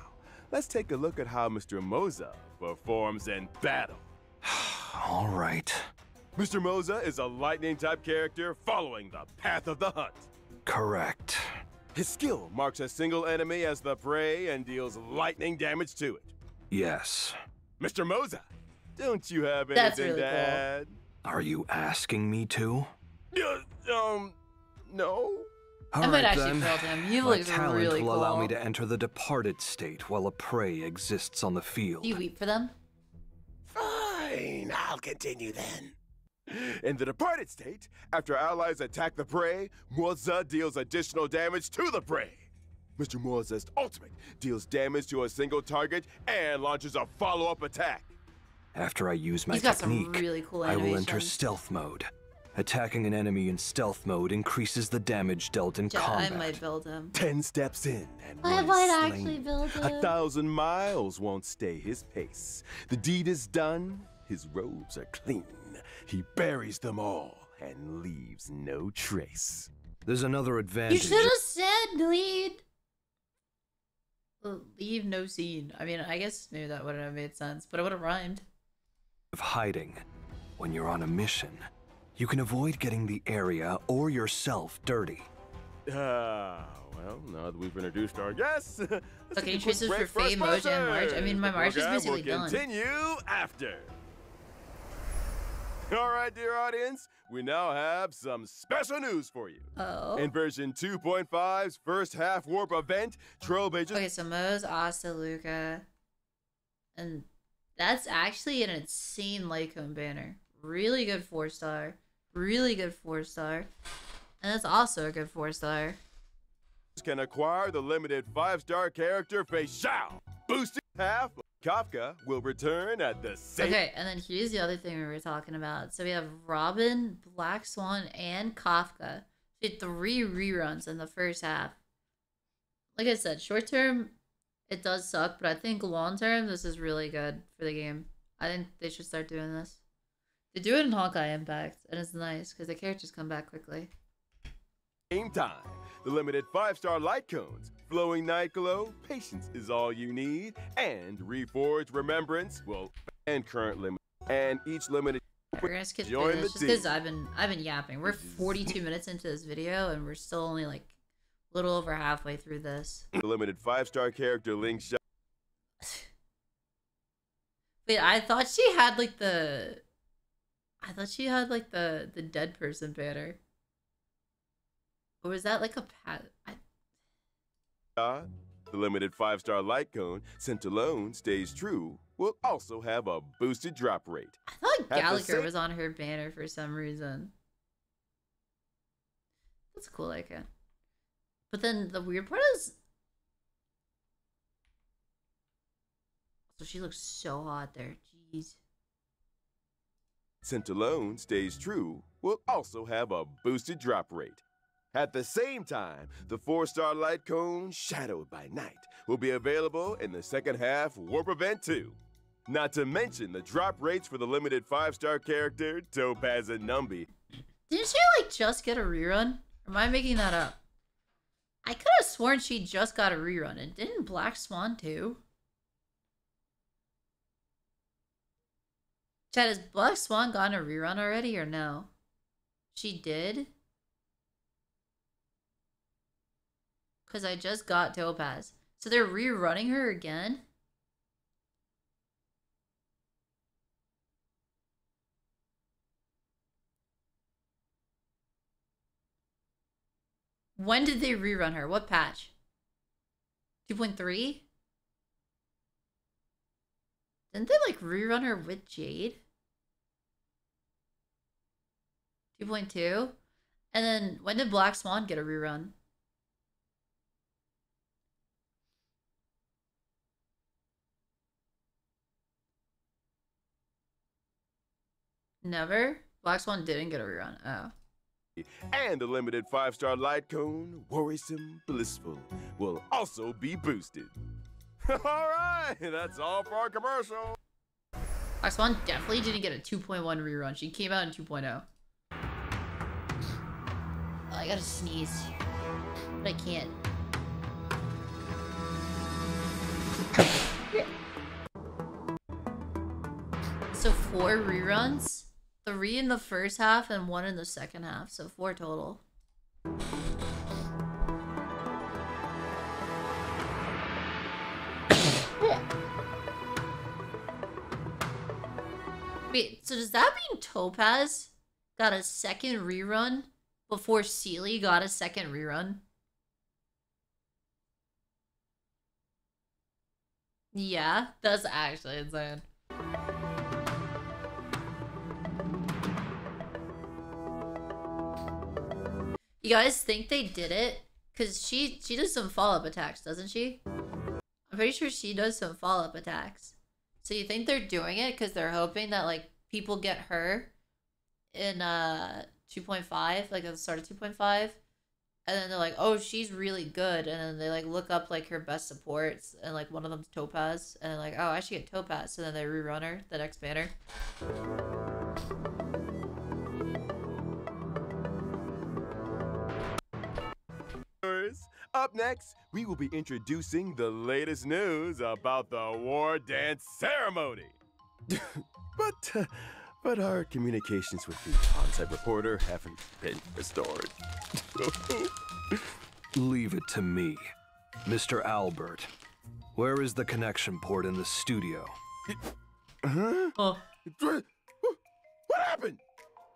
let's take a look at how Mr. Moza performs in battle. All right. Mr. Moza is a lightning-type character following the path of the hunt. Correct. His skill marks a single enemy as the prey and deals lightning damage to it. Yes. Mr. Moza, don't you have That's anything really to add? Are you asking me to? No. I All might right, actually then. build him. He My looks talent really will cool. allow me to enter the departed state while a prey exists on the field. Do you weep for them? Fine, I'll continue then. In the departed state, after allies attack the prey, Moza deals additional damage to the prey. Mr. Moza's ultimate deals damage to a single target and launches a follow-up attack. After I use my He's got some technique, really cool I will enter animations. stealth mode. Attacking an enemy in stealth mode increases the damage dealt in Yeah, combat. I might build him. 10 steps in and I one might slain. actually build him. 1,000 miles won't stay his pace. The deed is done, his robes are clean. He buries them all and leaves no trace. There's another advantage. You should have said leave no scene. I mean, I guess maybe that wouldn't have made sense, but it would have rhymed. Of hiding. When you're on a mission, you can avoid getting the area or yourself dirty. Well, now that we've introduced our guests, let's take Okay, a quick choices break for Faye, our Moja, and March. I mean, my The March is program basically will done. continue after. All right, dear audience, we now have some special news for you. Oh. In version 2.5's first half warp event, Trailblazers. Okay, so Mo's Asta Luca. And that's actually an insane Lycone banner. Really good 4-star. Really good 4-star. And that's also a good 4-star. Can acquire the limited 5-star character Fei Xiao. Boosted half Kafka will return at the same. Okay, and then here's the other thing we were talking about. So we have Robin, Black Swan, and Kafka. Did 3 reruns in the first half. Like I said, short term, it does suck, but I think long term, this is really good for the game. I think they should start doing this. They do it in Honkai Impact, and it's nice because the characters come back quickly. Same time, the limited 5-star light cones, flowing night glow, patience is all you need, and reforged remembrance will and current limit, and each limited. We're gonna skip through Join this the just because team. I've been yapping. We're 42 minutes into this video, and we're still only like a little over halfway through this. The limited 5-star character Link Shao. Wait, I thought she had like the. I thought she had like the dead person banner. Or was that like a pat? The limited 5-star light cone, sent alone, stays true, will also have a boosted drop rate. I thought At the Gallagher same- was on her banner for some reason. That's a cool icon. But then the weird part is. So she looks so hot there. Jeez. Sent alone, stays true, will also have a boosted drop rate. At the same time, the 4-star light cone, Shadowed by Night, will be available in the second half Warp Event 2. Not to mention the drop rates for the limited 5-star character, Topaz and Numby. Didn't she like just get a rerun? Or am I making that up? I could have sworn she just got a rerun, and didn't Black Swan too? Chad, has Black Swan gotten a rerun already or no? She did? Because I just got Topaz. So they're rerunning her again? When did they rerun her? What patch? 2.3? Didn't they like rerun her with Jade? 2.2. And then when did Black Swan get a rerun? Never? Black Swan didn't get a rerun. Oh. And the limited 5-star light cone, Worrisome Blissful, will also be boosted. Alright, that's all for our commercial. Black Swan definitely didn't get a 2.1 rerun. She came out in 2.0. Oh, I gotta sneeze. But I can't. So 4 reruns? 3 in the first half and 1 in the second half. So 4 total. Wait, so does that mean Topaz got a second rerun before Sealy got a second rerun? Yeah, that's actually insane. You guys think they did it? Because she does some follow-up attacks, doesn't she? I'm pretty sure she does some follow-up attacks. So you think they're doing it because they're hoping that, like, people get her in 2.5, like at the start of 2.5, and then they're like, oh, she's really good, and then they, like, look up, like, her best supports, and, like, one of them's Topaz, and they're like, oh, I should get Topaz, so then they rerun her, the next banner. Up next, we will be introducing the latest news about the War Dance Ceremony. But our communications with the on-site reporter haven't been restored. Leave it to me. Mr. Albert, where is the connection port in the studio? Huh? Oh. What happened?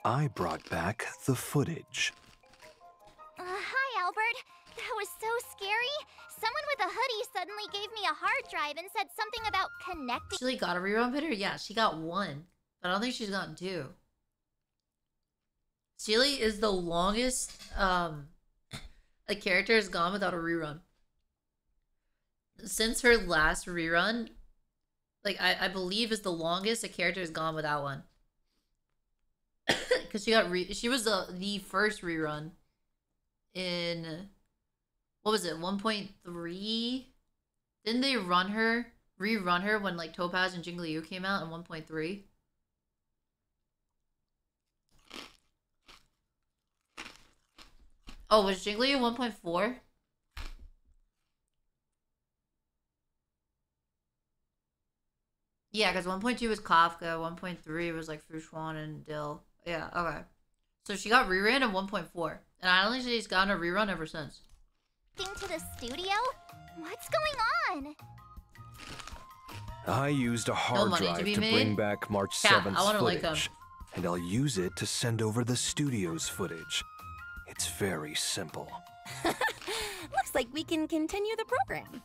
I brought back the footage. Hi, Albert. That was so scary. Someone with a hoodie suddenly gave me a hard drive and said something about connecting. She got a rerun bidder? Yeah, she got 1. But I don't think she's gotten 2. Sealy is the longest a character has gone without a rerun. Since her last rerun, like I believe is the longest a character has gone without one. Because she was the first rerun in, what was it, 1.3? Didn't they rerun her when, like, Topaz and Jingliu came out in 1.3? Oh, was Jingliu 1.4? Yeah, because 1.2 was Kafka, 1.3 was, like, Fushuan and Dill. Yeah, okay. So she got reran in 1.4. And I don't think she's gotten a rerun ever since. To the studio? What's going on? I used a hard drive to bring back March 7th's footage. And I'll use it to send over the studio's footage. It's very simple. Looks like we can continue the program.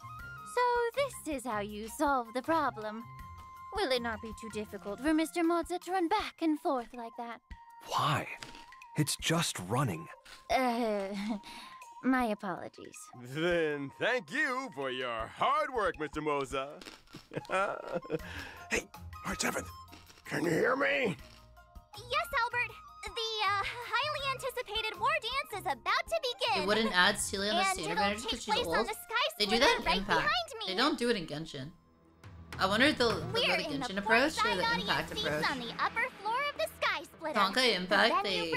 So this is how you solve the problem. Will it not be too difficult for Mr. Moza to run back and forth like that? Why? It's just running. My apologies. Then thank you for your hard work, Mr. Moza. Hey, March 7th, can you hear me? Yes, Albert. The highly anticipated war dance is about to begin. They wouldn't add Celia on the standard manager because she's old. They do that in right Impact. They don't do it in Genshin. I wonder if they'll go the Genshin approach or the Impact approach. On the upper floor of the Sky Splitter. Honkai Impact, they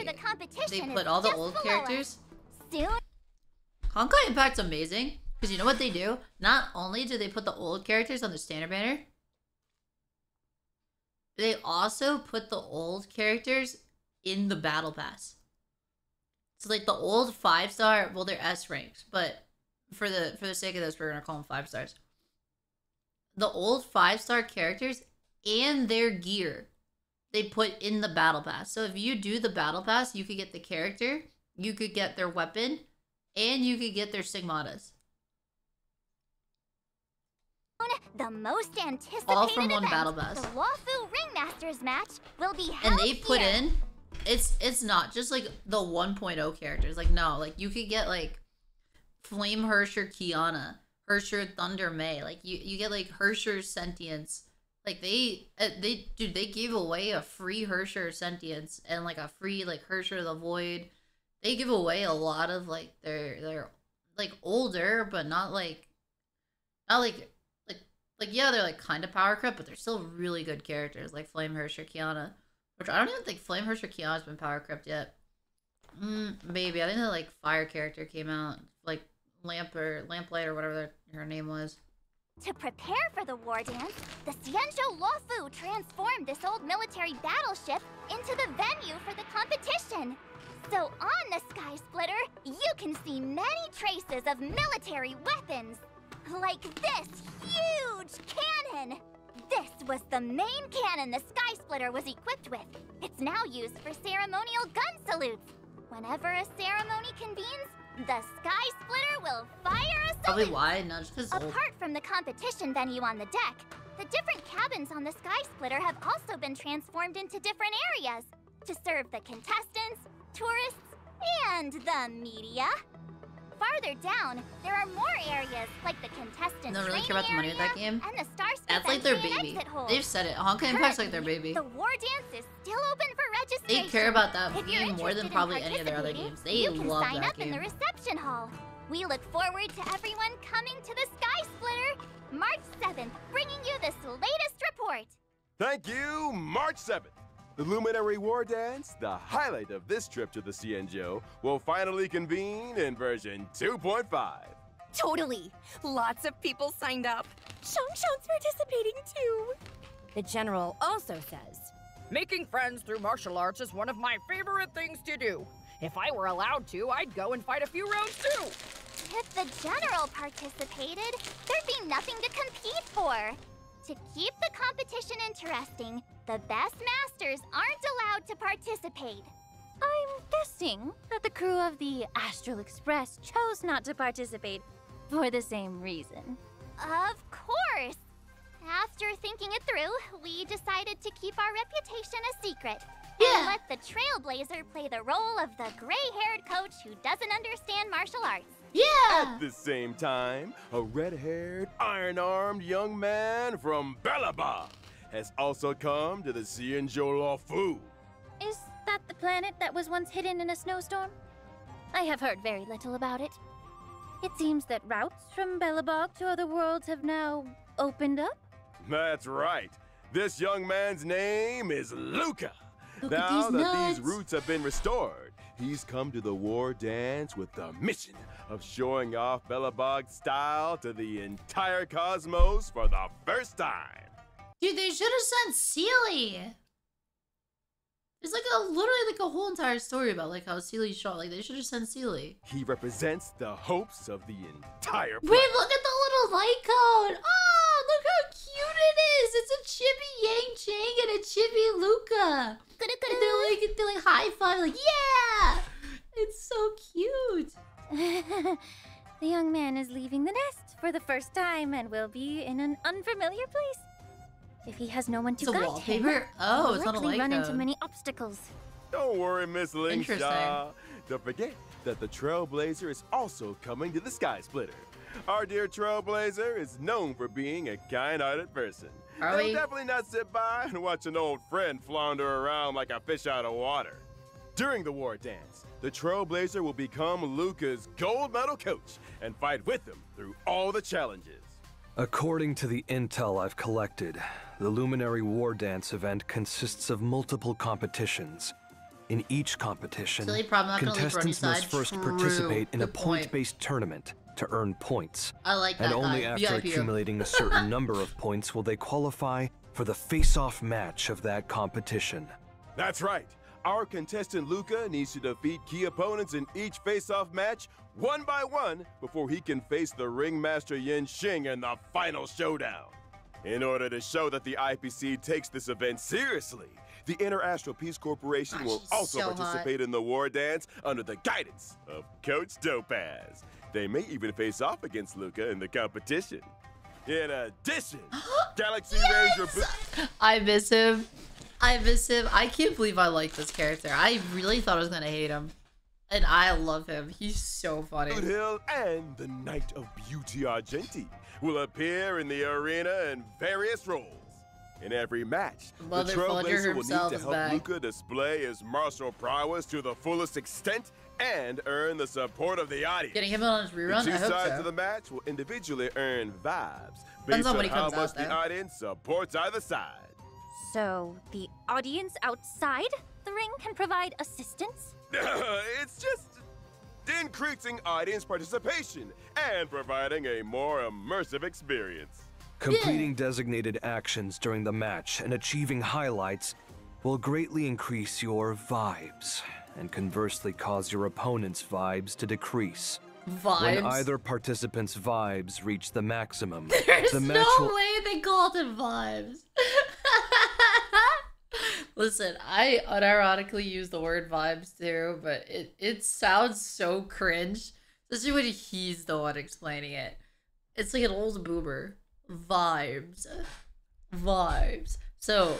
put all the old characters. Soon. Honkai Impact's amazing because you know what they do? Not only do they put the old characters on the standard banner, they also put the old characters in the battle pass. So like the old 5-star, well, they're S ranks, but for the sake of this, we're gonna call them 5 stars. The old 5-star characters and their gear they put in the battle pass. So if you do the battle pass, you could get the character, you could get their weapon, and you could get their Sigmatas. The most anticipated all from one event, battle pass. The Wafu Ringmasters match will be held and they put here. in it's not just like the 1.0 characters. Like no, like you could get like Flame Hersher Kiana, Hersher Thunder May. Like you get like Hersher Sentience. Like they gave away a free Hersher Sentience and like a free like Hersher the Void. They give away a lot of like they're like older but not like yeah, they're like kind of power crept, but they're still really good characters like Flame Hersher Kiana, which I don't even think Flame Hersher Kiana's been power crept yet. Maybe I think the like fire character came out, like Lamplight or whatever her name was. To prepare for the war dance, the Xianzhou Luofu transformed this old military battleship into the venue for the competition. So on the Sky Splitter, you can see many traces of military weapons. Like this huge cannon! This was the main cannon the Sky Splitter was equipped with. It's now used for ceremonial gun salutes. Whenever a ceremony convenes, the Sky Splitter will fire a salute. Probably why, not just because Apart from the competition venue on the deck, the different cabins on the Sky Splitter have also been transformed into different areas to serve the contestants, tourists, and the media. Farther down, there are more areas like the contestants' don't really care about the money with that game. And the Starspace That's like their baby. They've said it. Honkai Impact's like their baby. The war dance is still open for registration. They care about that game more than probably any of their other games. They love that game. You can sign up in the reception hall. We look forward to everyone coming to the Sky Splitter, March 7th, bringing you this latest report. Thank you, March 7th. The Luminary War Dance, the highlight of this trip to the Xianzhou, will finally convene in version 2.5. Totally. Lots of people signed up. Shangshang's participating too. The general also says, making friends through martial arts is one of my favorite things to do. If I were allowed to, I'd go and fight a few rounds too. If the general participated, there'd be nothing to compete for. To keep the competition interesting, the best masters aren't allowed to participate. I'm guessing that the crew of the Astral Express chose not to participate for the same reason. Of course! After thinking it through, we decided to keep our reputation a secret. And let the Trailblazer play the role of the gray-haired coach who doesn't understand martial arts. Yeah! At the same time, a red-haired, iron-armed young man from Belobog has also come to the Xianzhou Luofu. Is that the planet that was once hidden in a snowstorm? I have heard very little about it. It seems that routes from Belobog to other worlds have now opened up? That's right. This young man's name is Luca. Look now at that nuts. these routes have been restored, he's come to the war dance with the mission of showing off Belobog's style to the entire cosmos for the first time. Dude, they should have sent Seely. There's like literally like a whole entire story about like how Seely's shot. Like they should have sent Seely. He represents the hopes of the entire Wait, planet. look at the little light cone. Oh, look how cute it is. It's a chibi Yang Chang and a chibi Luca. And they're like high five, like yeah. It's so cute. The young man is leaving the nest for the first time and will be in an unfamiliar place. If he has no one to guide him, oh, it's not a likely light run cone. into many obstacles. Don't worry, Miss Interesting. Lingshaw. Don't forget that the Trailblazer is also coming to the Sky Splitter. Our dear Trailblazer is known for being a kind-hearted person. He'll definitely not sit by and watch an old friend flounder around like a fish out of water. During the war dance, the Trailblazer will become Luca's gold medal coach and fight with him through all the challenges. According to the intel I've collected, the Luminary War Dance event consists of multiple competitions. In each competition, contestants must first participate in a point-based tournament to earn points. I like that. And only after accumulating a certain number of points will they qualify for the face-off match of that competition. That's right. Our contestant Luca needs to defeat key opponents in each face-off match one by one before he can face the ringmaster Yin Xing in the final showdown. In order to show that the IPC takes this event seriously, the Inter-Astral Peace Corporation will also participate in the war dance under the guidance of Coach Topaz. They may even face off against Luca in the competition. In addition, Galaxy Ranger... I miss him. I miss him. I can't believe I like this character. I really thought I was gonna hate him. And I love him. He's so funny. Boothill and the Knight of Beauty Argenti will appear in the arena in various roles. In every match, the Trailblazer will need to help Luca display his martial prowess to the fullest extent and earn the support of the audience. Getting him on his rerun, the I hope two sides so. of the match will individually earn vibes based on how much the audience supports either side. So, the audience outside the ring can provide assistance? It's just increasing audience participation and providing a more immersive experience. Completing designated actions during the match and achieving highlights will greatly increase your vibes, and conversely cause your opponent's vibes to decrease. Vibes? When either participant's vibes reach the maximum, there's the match no way they called it vibes. Listen, I unironically use the word vibes too, but it sounds so cringe, especially when he's the one explaining it. It's like an old boomer. Vibes. Vibes. So,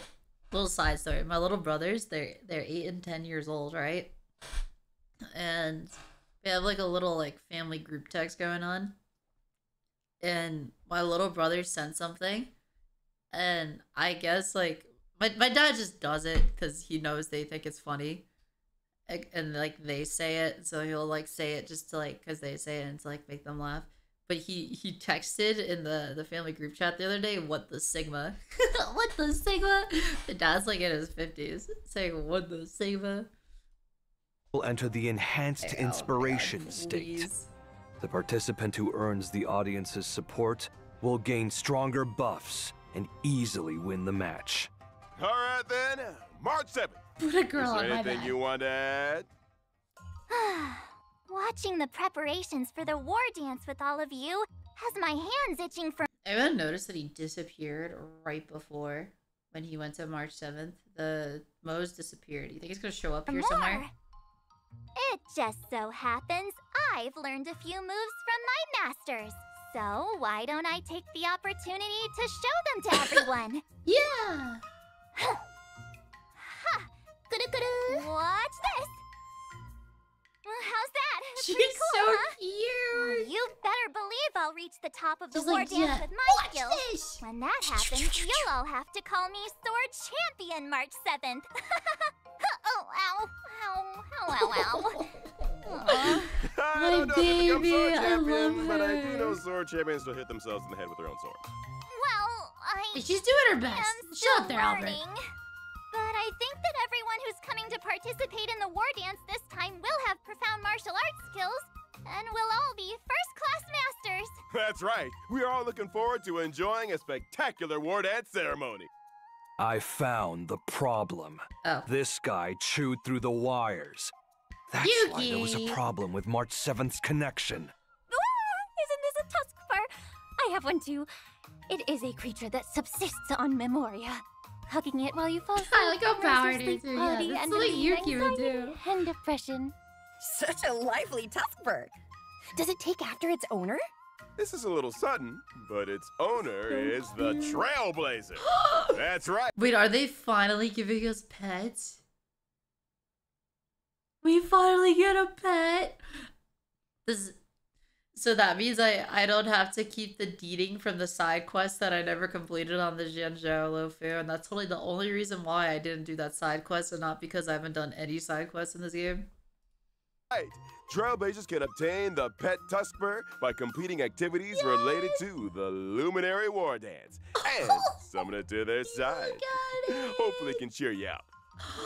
little side story. My little brothers, they're 8 and 10 years old, right? And we have like a little like family group text going on. And my little brother sent something. And I guess like my dad just does it because he knows they think it's funny. And like they say it, so he'll like say it just to like, because they say it and to like make them laugh. But he texted in the family group chat the other day, what the Sigma? What the Sigma? The dad's like in his 50s saying, what the Sigma? Will enter the enhanced inspiration state. The participant who earns the audience's support will gain stronger buffs and easily win the match. All right then, March 7th. Put a girl on my anything back. You want to add? Watching the preparations for the war dance with all of you has my hands itching for— Anyone noticed that he disappeared right before when he went to March 7th? The Moe's disappeared. You think he's gonna show up here somewhere? It just so happens I've learned a few moves from my masters. So why don't I take the opportunity to show them to everyone? Yeah! Ha! Watch this! How's that? She's Pretty cool, so huh? cute! You better believe I'll reach the top of the She's war like, dance yeah, with my watch skills. this. When that happens, you'll all have to call me Sword Champion March 7th. Oh, ow. Ow, ow, ow, ow. I don't know if it's become sword champion, love but I her. do know sword champions will hit themselves in the head with their own sword. Well, She's doing her best. I'm Shut up there, Albert. learning. But I think that everyone who's coming to participate in the war dance this time will have profound martial arts skills, and we'll all be first-class masters. That's right. We are all looking forward to enjoying a spectacular war dance ceremony. I found the problem. Oh. This guy chewed through the wires. That's why there was a problem with March 7th's connection. Isn't this a tuskfur? I have one too. It is a creature that subsists on memoria. Hugging it while you fall asleep. I like how Power sleep Dancer, yeah, quality that's and something relieve Yuki would anxiety and depression. Such a lively tuskfur. Does it take after its owner? This is a little sudden, but its owner is the Trailblazer. That's right. Wait, are they finally giving us pets? We finally get a pet. So that means I don't have to keep the deeding from the side quest that I never completed on the Jianzhou Luofu, and that's totally the only reason why I didn't do that side quest, and not because I haven't done any side quests in this game. Right. Trailblazers can obtain the pet tuskfur by completing activities related to the Luminary War Dance and summon it to their side. Hopefully it can cheer you up.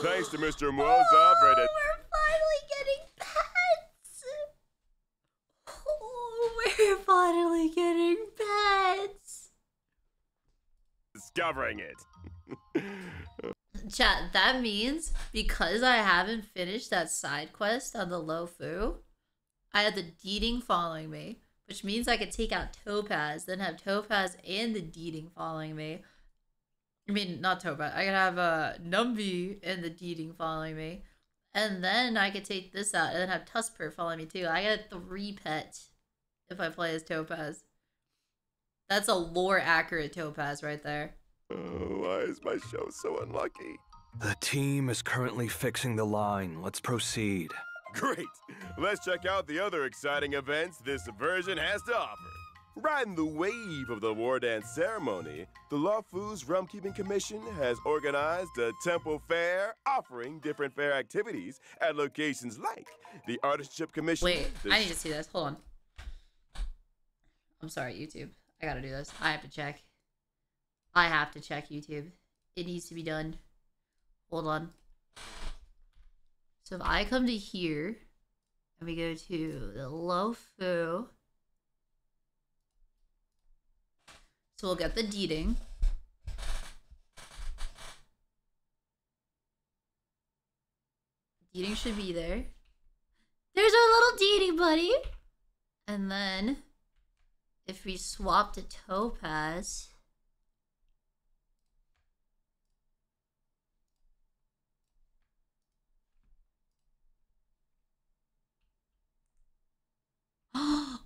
Thanks to Mr. Moza for it. We're finally getting pets! Oh, we're finally getting pets! Discovering it. Chat, that means because I haven't finished that side quest on the Luofu, I had the Deeding following me, which means I could take out Topaz, then have Topaz and the Deeding following me. I mean, not Topaz. I could have Numby and the Deeding following me, and then I could take this out and then have Tuskper following me too. I got 3 pets if I play as Topaz. That's a lore accurate Topaz right there. Oh, why is my show so unlucky? The team is currently fixing the line. Let's proceed. Great! Let's check out the other exciting events this version has to offer. Riding the wave of the war dance ceremony, the Lawfu's Realm-Keeping Commission has organized a temple fair offering different fair activities at locations like the Artistship Commission. Wait, I need to see this. Hold on. I'm sorry, YouTube. I gotta do this. I have to check. I have to check YouTube. It needs to be done. Hold on. So if I come to here, and we go to the Lofu. So we'll get the deeding. Deeding should be there. There's our little deeding buddy. And then if we swap to Topaz.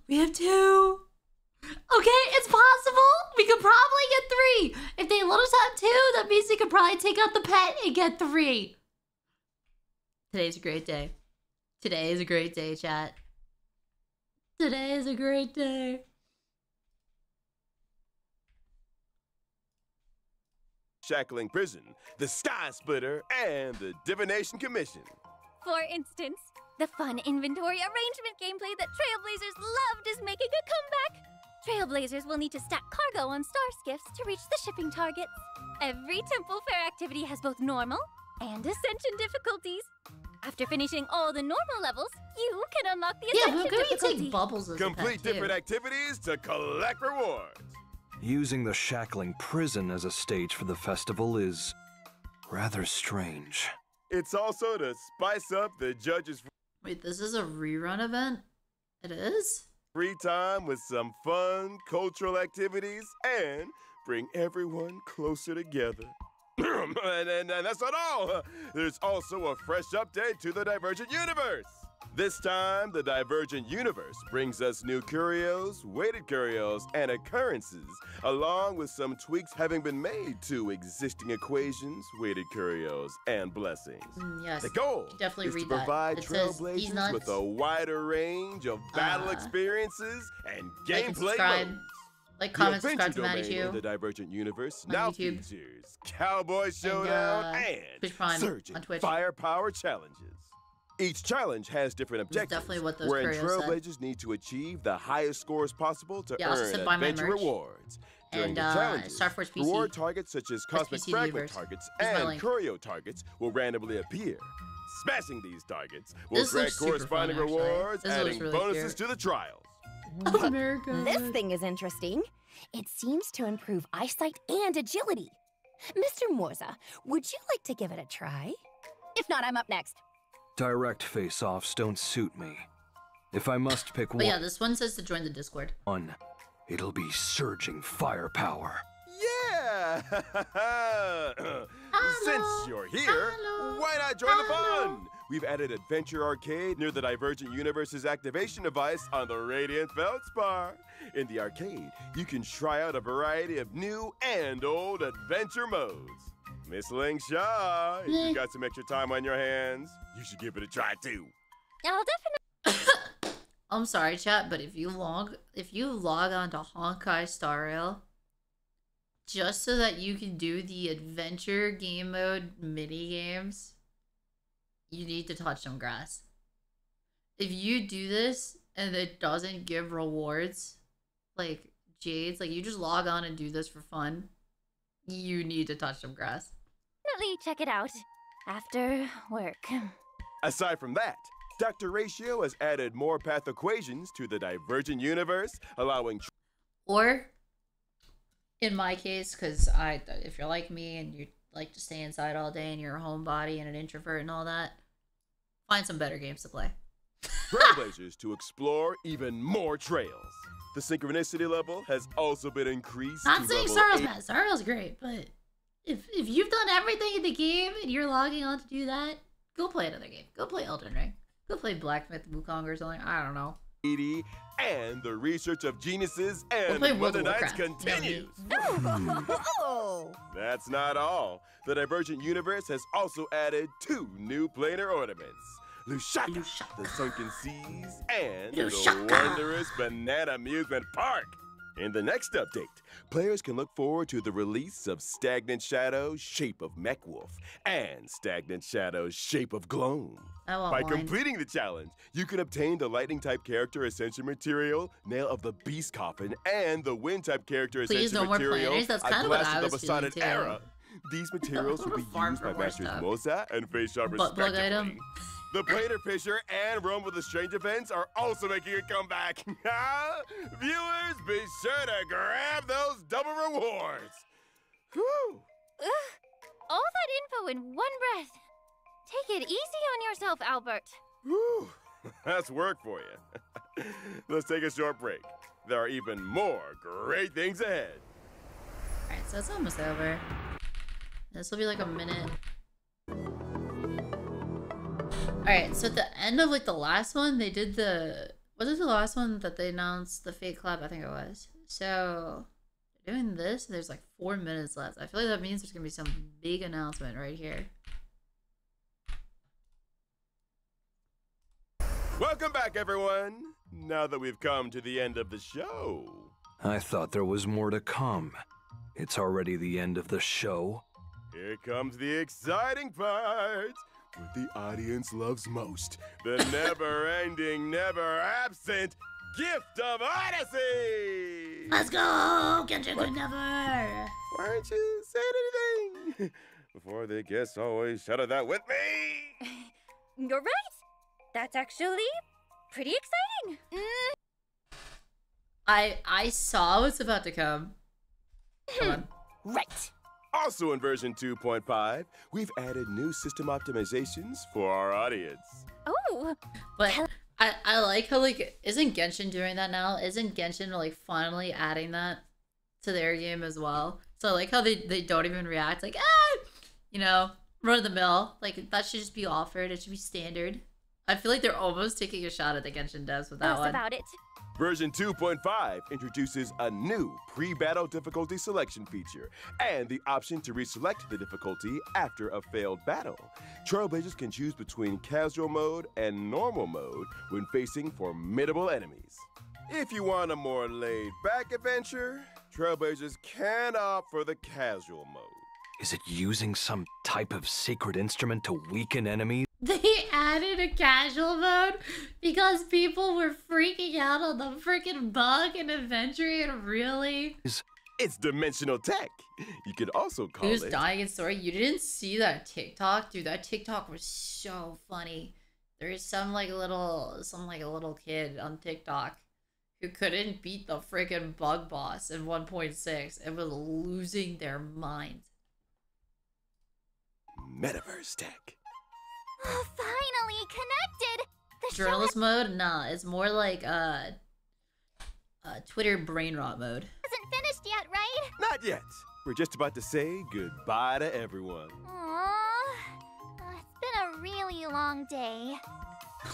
We have 2. Okay, it's possible. We could probably get 3. If they let us have 2, that means they could probably take out the pet and get 3. Today's a great day. Today is a great day, chat. Today is a great day. Shackling Prison, the Sky Splitter, and the Divination Commission. For instance, the fun inventory arrangement gameplay that Trailblazers loved is making a comeback. Trailblazers will need to stack cargo on star skiffs to reach the shipping targets. Every temple fair activity has both normal and ascension difficulties. After finishing all the normal levels, you can unlock the ascension difficulty. Take bubbles as Complete different activities to collect rewards. Using the Shackling Prison as a stage for the festival is rather strange. It's also to spice up the judges' Wait, this is a rerun event? It is? Free time with some fun cultural activities and bring everyone closer together. and that's not all. There's also a fresh update to the Divergent Universe. This time, the Divergent Universe brings us new curios, weighted curios, and occurrences, along with some tweaks having been made to existing equations, weighted curios, and blessings. Yes, the goal definitely is read to provide that. Trailblazers with a wider range of battle experiences and gameplay modes. Like, comment, subscribe to The Maddie domain in the Divergent Universe on now YouTube. features Cowboy Showdown and Surging Firepower Challenges. Each challenge has different objectives, wherein Trailblazers need to achieve the highest scores possible to earn adventure rewards. During the challenges, reward targets such as Cosmic Fragment targets and Curio targets will randomly appear. Smashing these targets will grant corresponding rewards, adding bonuses to the trials. This thing is interesting. It seems to improve eyesight and agility. Mr. Morza, would you like to give it a try? If not, I'm up next. Direct face-offs don't suit me. If I must pick one... But yeah, this one says to join the Discord. It'll be Surging Firepower. Yeah! Since you're here, why not join the fun? We've added Adventure Arcade near the Divergent Universe's activation device on the Radiant Feldspar. In the arcade, you can try out a variety of new and old adventure modes. Miss Ling Shaw, if you got some extra time on your hands, you should give it a try too. I'll definitely. I'm sorry, chat, but if you log on to Honkai Star Rail, just so that you can do the adventure game mode mini games, you need to touch some grass. If you do this and it doesn't give rewards, like Jades, like you just log on and do this for fun, you need to touch some grass. Definitely check it out after work. Aside from that, Dr. Ratio has added more path equations to the Divergent Universe, allowing... Or, in my case, because if you're like me and you like to stay inside all day and you're a homebody and an introvert and all that, find some better games to play. Trailblazers to explore even more trails. The synchronicity level has also been increased. Not saying Starrail's bad. Starrail's great, but if you've done everything in the game and you're logging on to do that, go play another game. Go play Elden Ring. Go play Black Myth Wukong or something. I don't know. and the research of geniuses and Mother Knights continues. That's not all. The Divergent Universe has also added 2 new planar ornaments. Lushaka, the Sunken Seas, and the Wondrous Banana Amusement Park. In the next update, players can look forward to the release of Stagnant Shadow's Shape of Mechwolf and Stagnant Shadow's Shape of Gloam. By completing the challenge, you can obtain the Lightning-type character Ascension material, Nail of the Beast Coffin, and the Wind-type character Ascension material, A Blast of the Besotted Era. These materials will be used by Masters Moza and Facear respectively. The Planar Fisher and Rome with the Strange events are also making a comeback. Viewers, be sure to grab those double rewards. Whew. All that info in one breath. Take it easy on yourself, Albert. Whew. That's work for you. Let's take a short break. There are even more great things ahead. Alright, so it's almost over. This will be like a minute. Alright, so at the end of like the last one, they did the... Was it the last one that they announced the Fate Club? I think it was. So, they're doing this, and there's like 4 minutes left. I feel like that means there's going to be some big announcement right here. Welcome back, everyone. Now that we've come to the end of the show. I thought there was more to come. It's already the end of the show. Here comes the exciting part. What the audience loves most. The never-ending, never-absent gift of Odyssey! Let's go! Genshin could never! Why aren't you saying anything? Before the guests always shout that with me! You're right! That's actually pretty exciting! I saw what's about to come. Come on. Right! Also in version 2.5, we've added new system optimizations for our audience. Oh! But I like how, like, isn't Genshin doing that now? Isn't Genshin, like, finally adding that to their game as well? So I like how they don't even react, like, you know, run of the mill. Like, that should just be offered. It should be standard. I feel like they're almost taking a shot at the Genshin devs with that one. About it. Version 2.5 introduces a new pre-battle difficulty selection feature and the option to reselect the difficulty after a failed battle. Trailblazers can choose between casual mode and normal mode when facing formidable enemies. If you want a more laid-back adventure, Trailblazers can opt for the casual mode. Is it using some type of secret instrument to weaken enemies? They added a casual mode because people were freaking out on the freaking bug in Adventure, and really? It's dimensional tech. You could also call it... Who's dying in story? You didn't see that TikTok? Dude, that TikTok was so funny. There's some little kid on TikTok who couldn't beat the freaking bug boss in 1.6 and was losing their mind. Metaverse tech. Oh, finally connected. The Journalist mode? Nah, it's more like Twitter brain rot mode. Hasn't finished yet, right? Not yet. We're just about to say goodbye to everyone. Aww. It's been a really long day.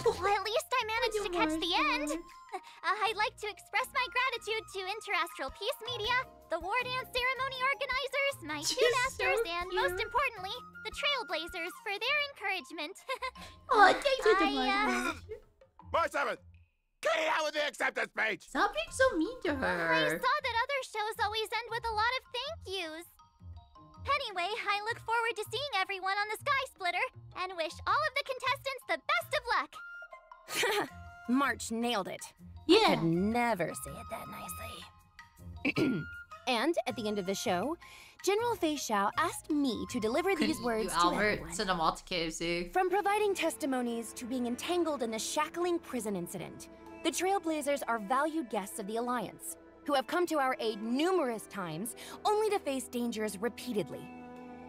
Well, at least I managed to catch the end. I'd like to express my gratitude to Interastral Peace Media, the War Dance Ceremony organizers, my two masters, and most importantly, the Trailblazers for their encouragement. Oh, thank you so much. March 7th, cut it out with the acceptance speech. Stop being so mean to her. I saw that other shows always end with a lot of thank yous. Anyway, I look forward to seeing everyone on the Sky Splitter and wish all of the contestants the best of luck. March nailed it. Yeah. I could never say it that nicely. And at the end of the show, General Fei Xiao asked me to deliver these words to everyone. Send them all to KFC. From providing testimonies to being entangled in the shackling prison incident, the Trailblazers are valued guests of the Alliance, who have come to our aid numerous times, only to face dangers repeatedly.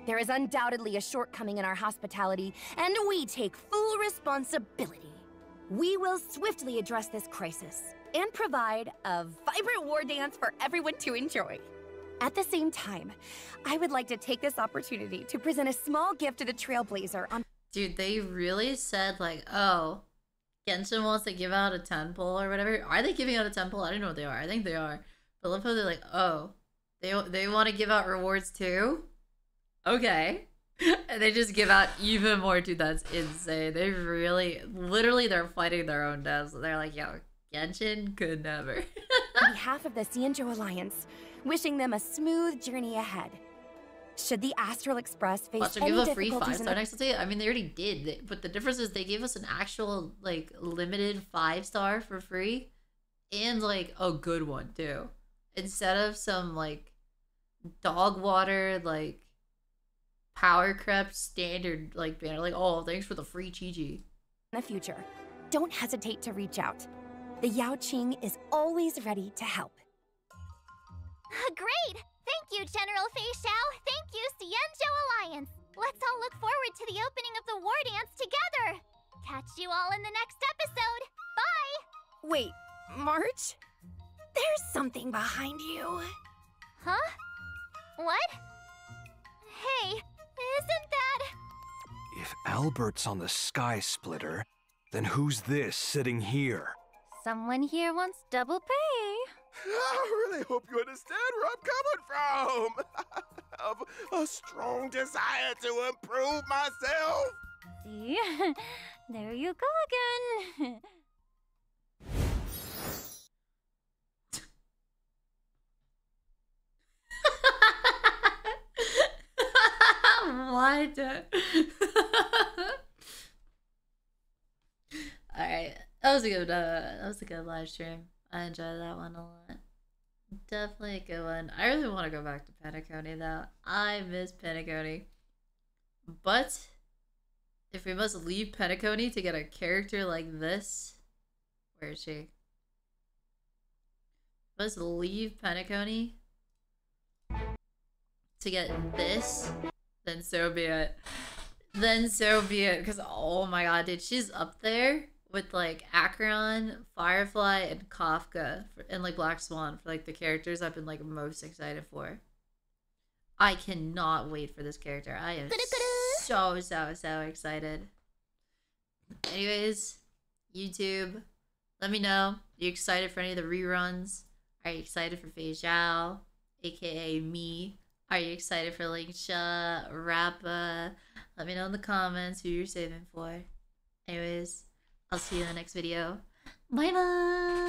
There is undoubtedly a shortcoming in our hospitality, and we take full responsibility. We will swiftly address this crisis and provide a vibrant war dance for everyone to enjoy. At the same time, I would like to take this opportunity to present a small gift to the Trailblazer on... Dude, they really said like, oh, Genshin wants to give out a 10 pull or whatever. Are they giving out a 10 pull? I don't know what they are. I think they are. But look how they're like, oh, they want to give out rewards too? Okay. And they just give out even more, dude. That's insane. They really, literally, they're fighting their own deaths. They're like, yo, Genshin could never. On behalf of the Xianzhou Alliance, wishing them a smooth journey ahead. Should the Astral Express face Watch, any give a free difficulties 5-star next day. I mean, they already did, but the difference is they gave us an actual like limited 5-star for free, and like a good one too, instead of some like dog water like power crept standard like banner. Like, oh, thanks for the free Chi-Chi. In the future, don't hesitate to reach out. The Yao Qing is always ready to help. Great! Thank you, General Fei Xiao. Thank you, Xianzhou Alliance. Let's all look forward to the opening of the war dance together. Catch you all in the next episode. Bye! Wait, March? There's something behind you. Huh? What? Hey, isn't that... If Albert's on the Sky Splitter, then who's this sitting here? Someone here wants double pay. I really hope you understand where I'm coming from. I have a strong desire to improve myself. See? There you go again. What? Alright. That was a good live stream. I enjoyed that one a lot. Definitely a good one. I really want to go back to Penacony though. I miss Penacony. But if we must leave Penacony to get a character like this, where is she? Must leave Penacony to get this, then so be it. Then so be it. Because oh my god, dude, she's up there with like Acheron, Firefly, and Kafka, and like Black Swan for like the characters I've been like most excited for. I cannot wait for this character. I am so excited. Anyways, YouTube, let me know. Are you excited for any of the reruns? Are you excited for Fei Zhao, aka me? Are you excited for Lingsha, Rappa? Let me know in the comments who you're saving for. Anyways, I'll see you in the next video. Bye bye!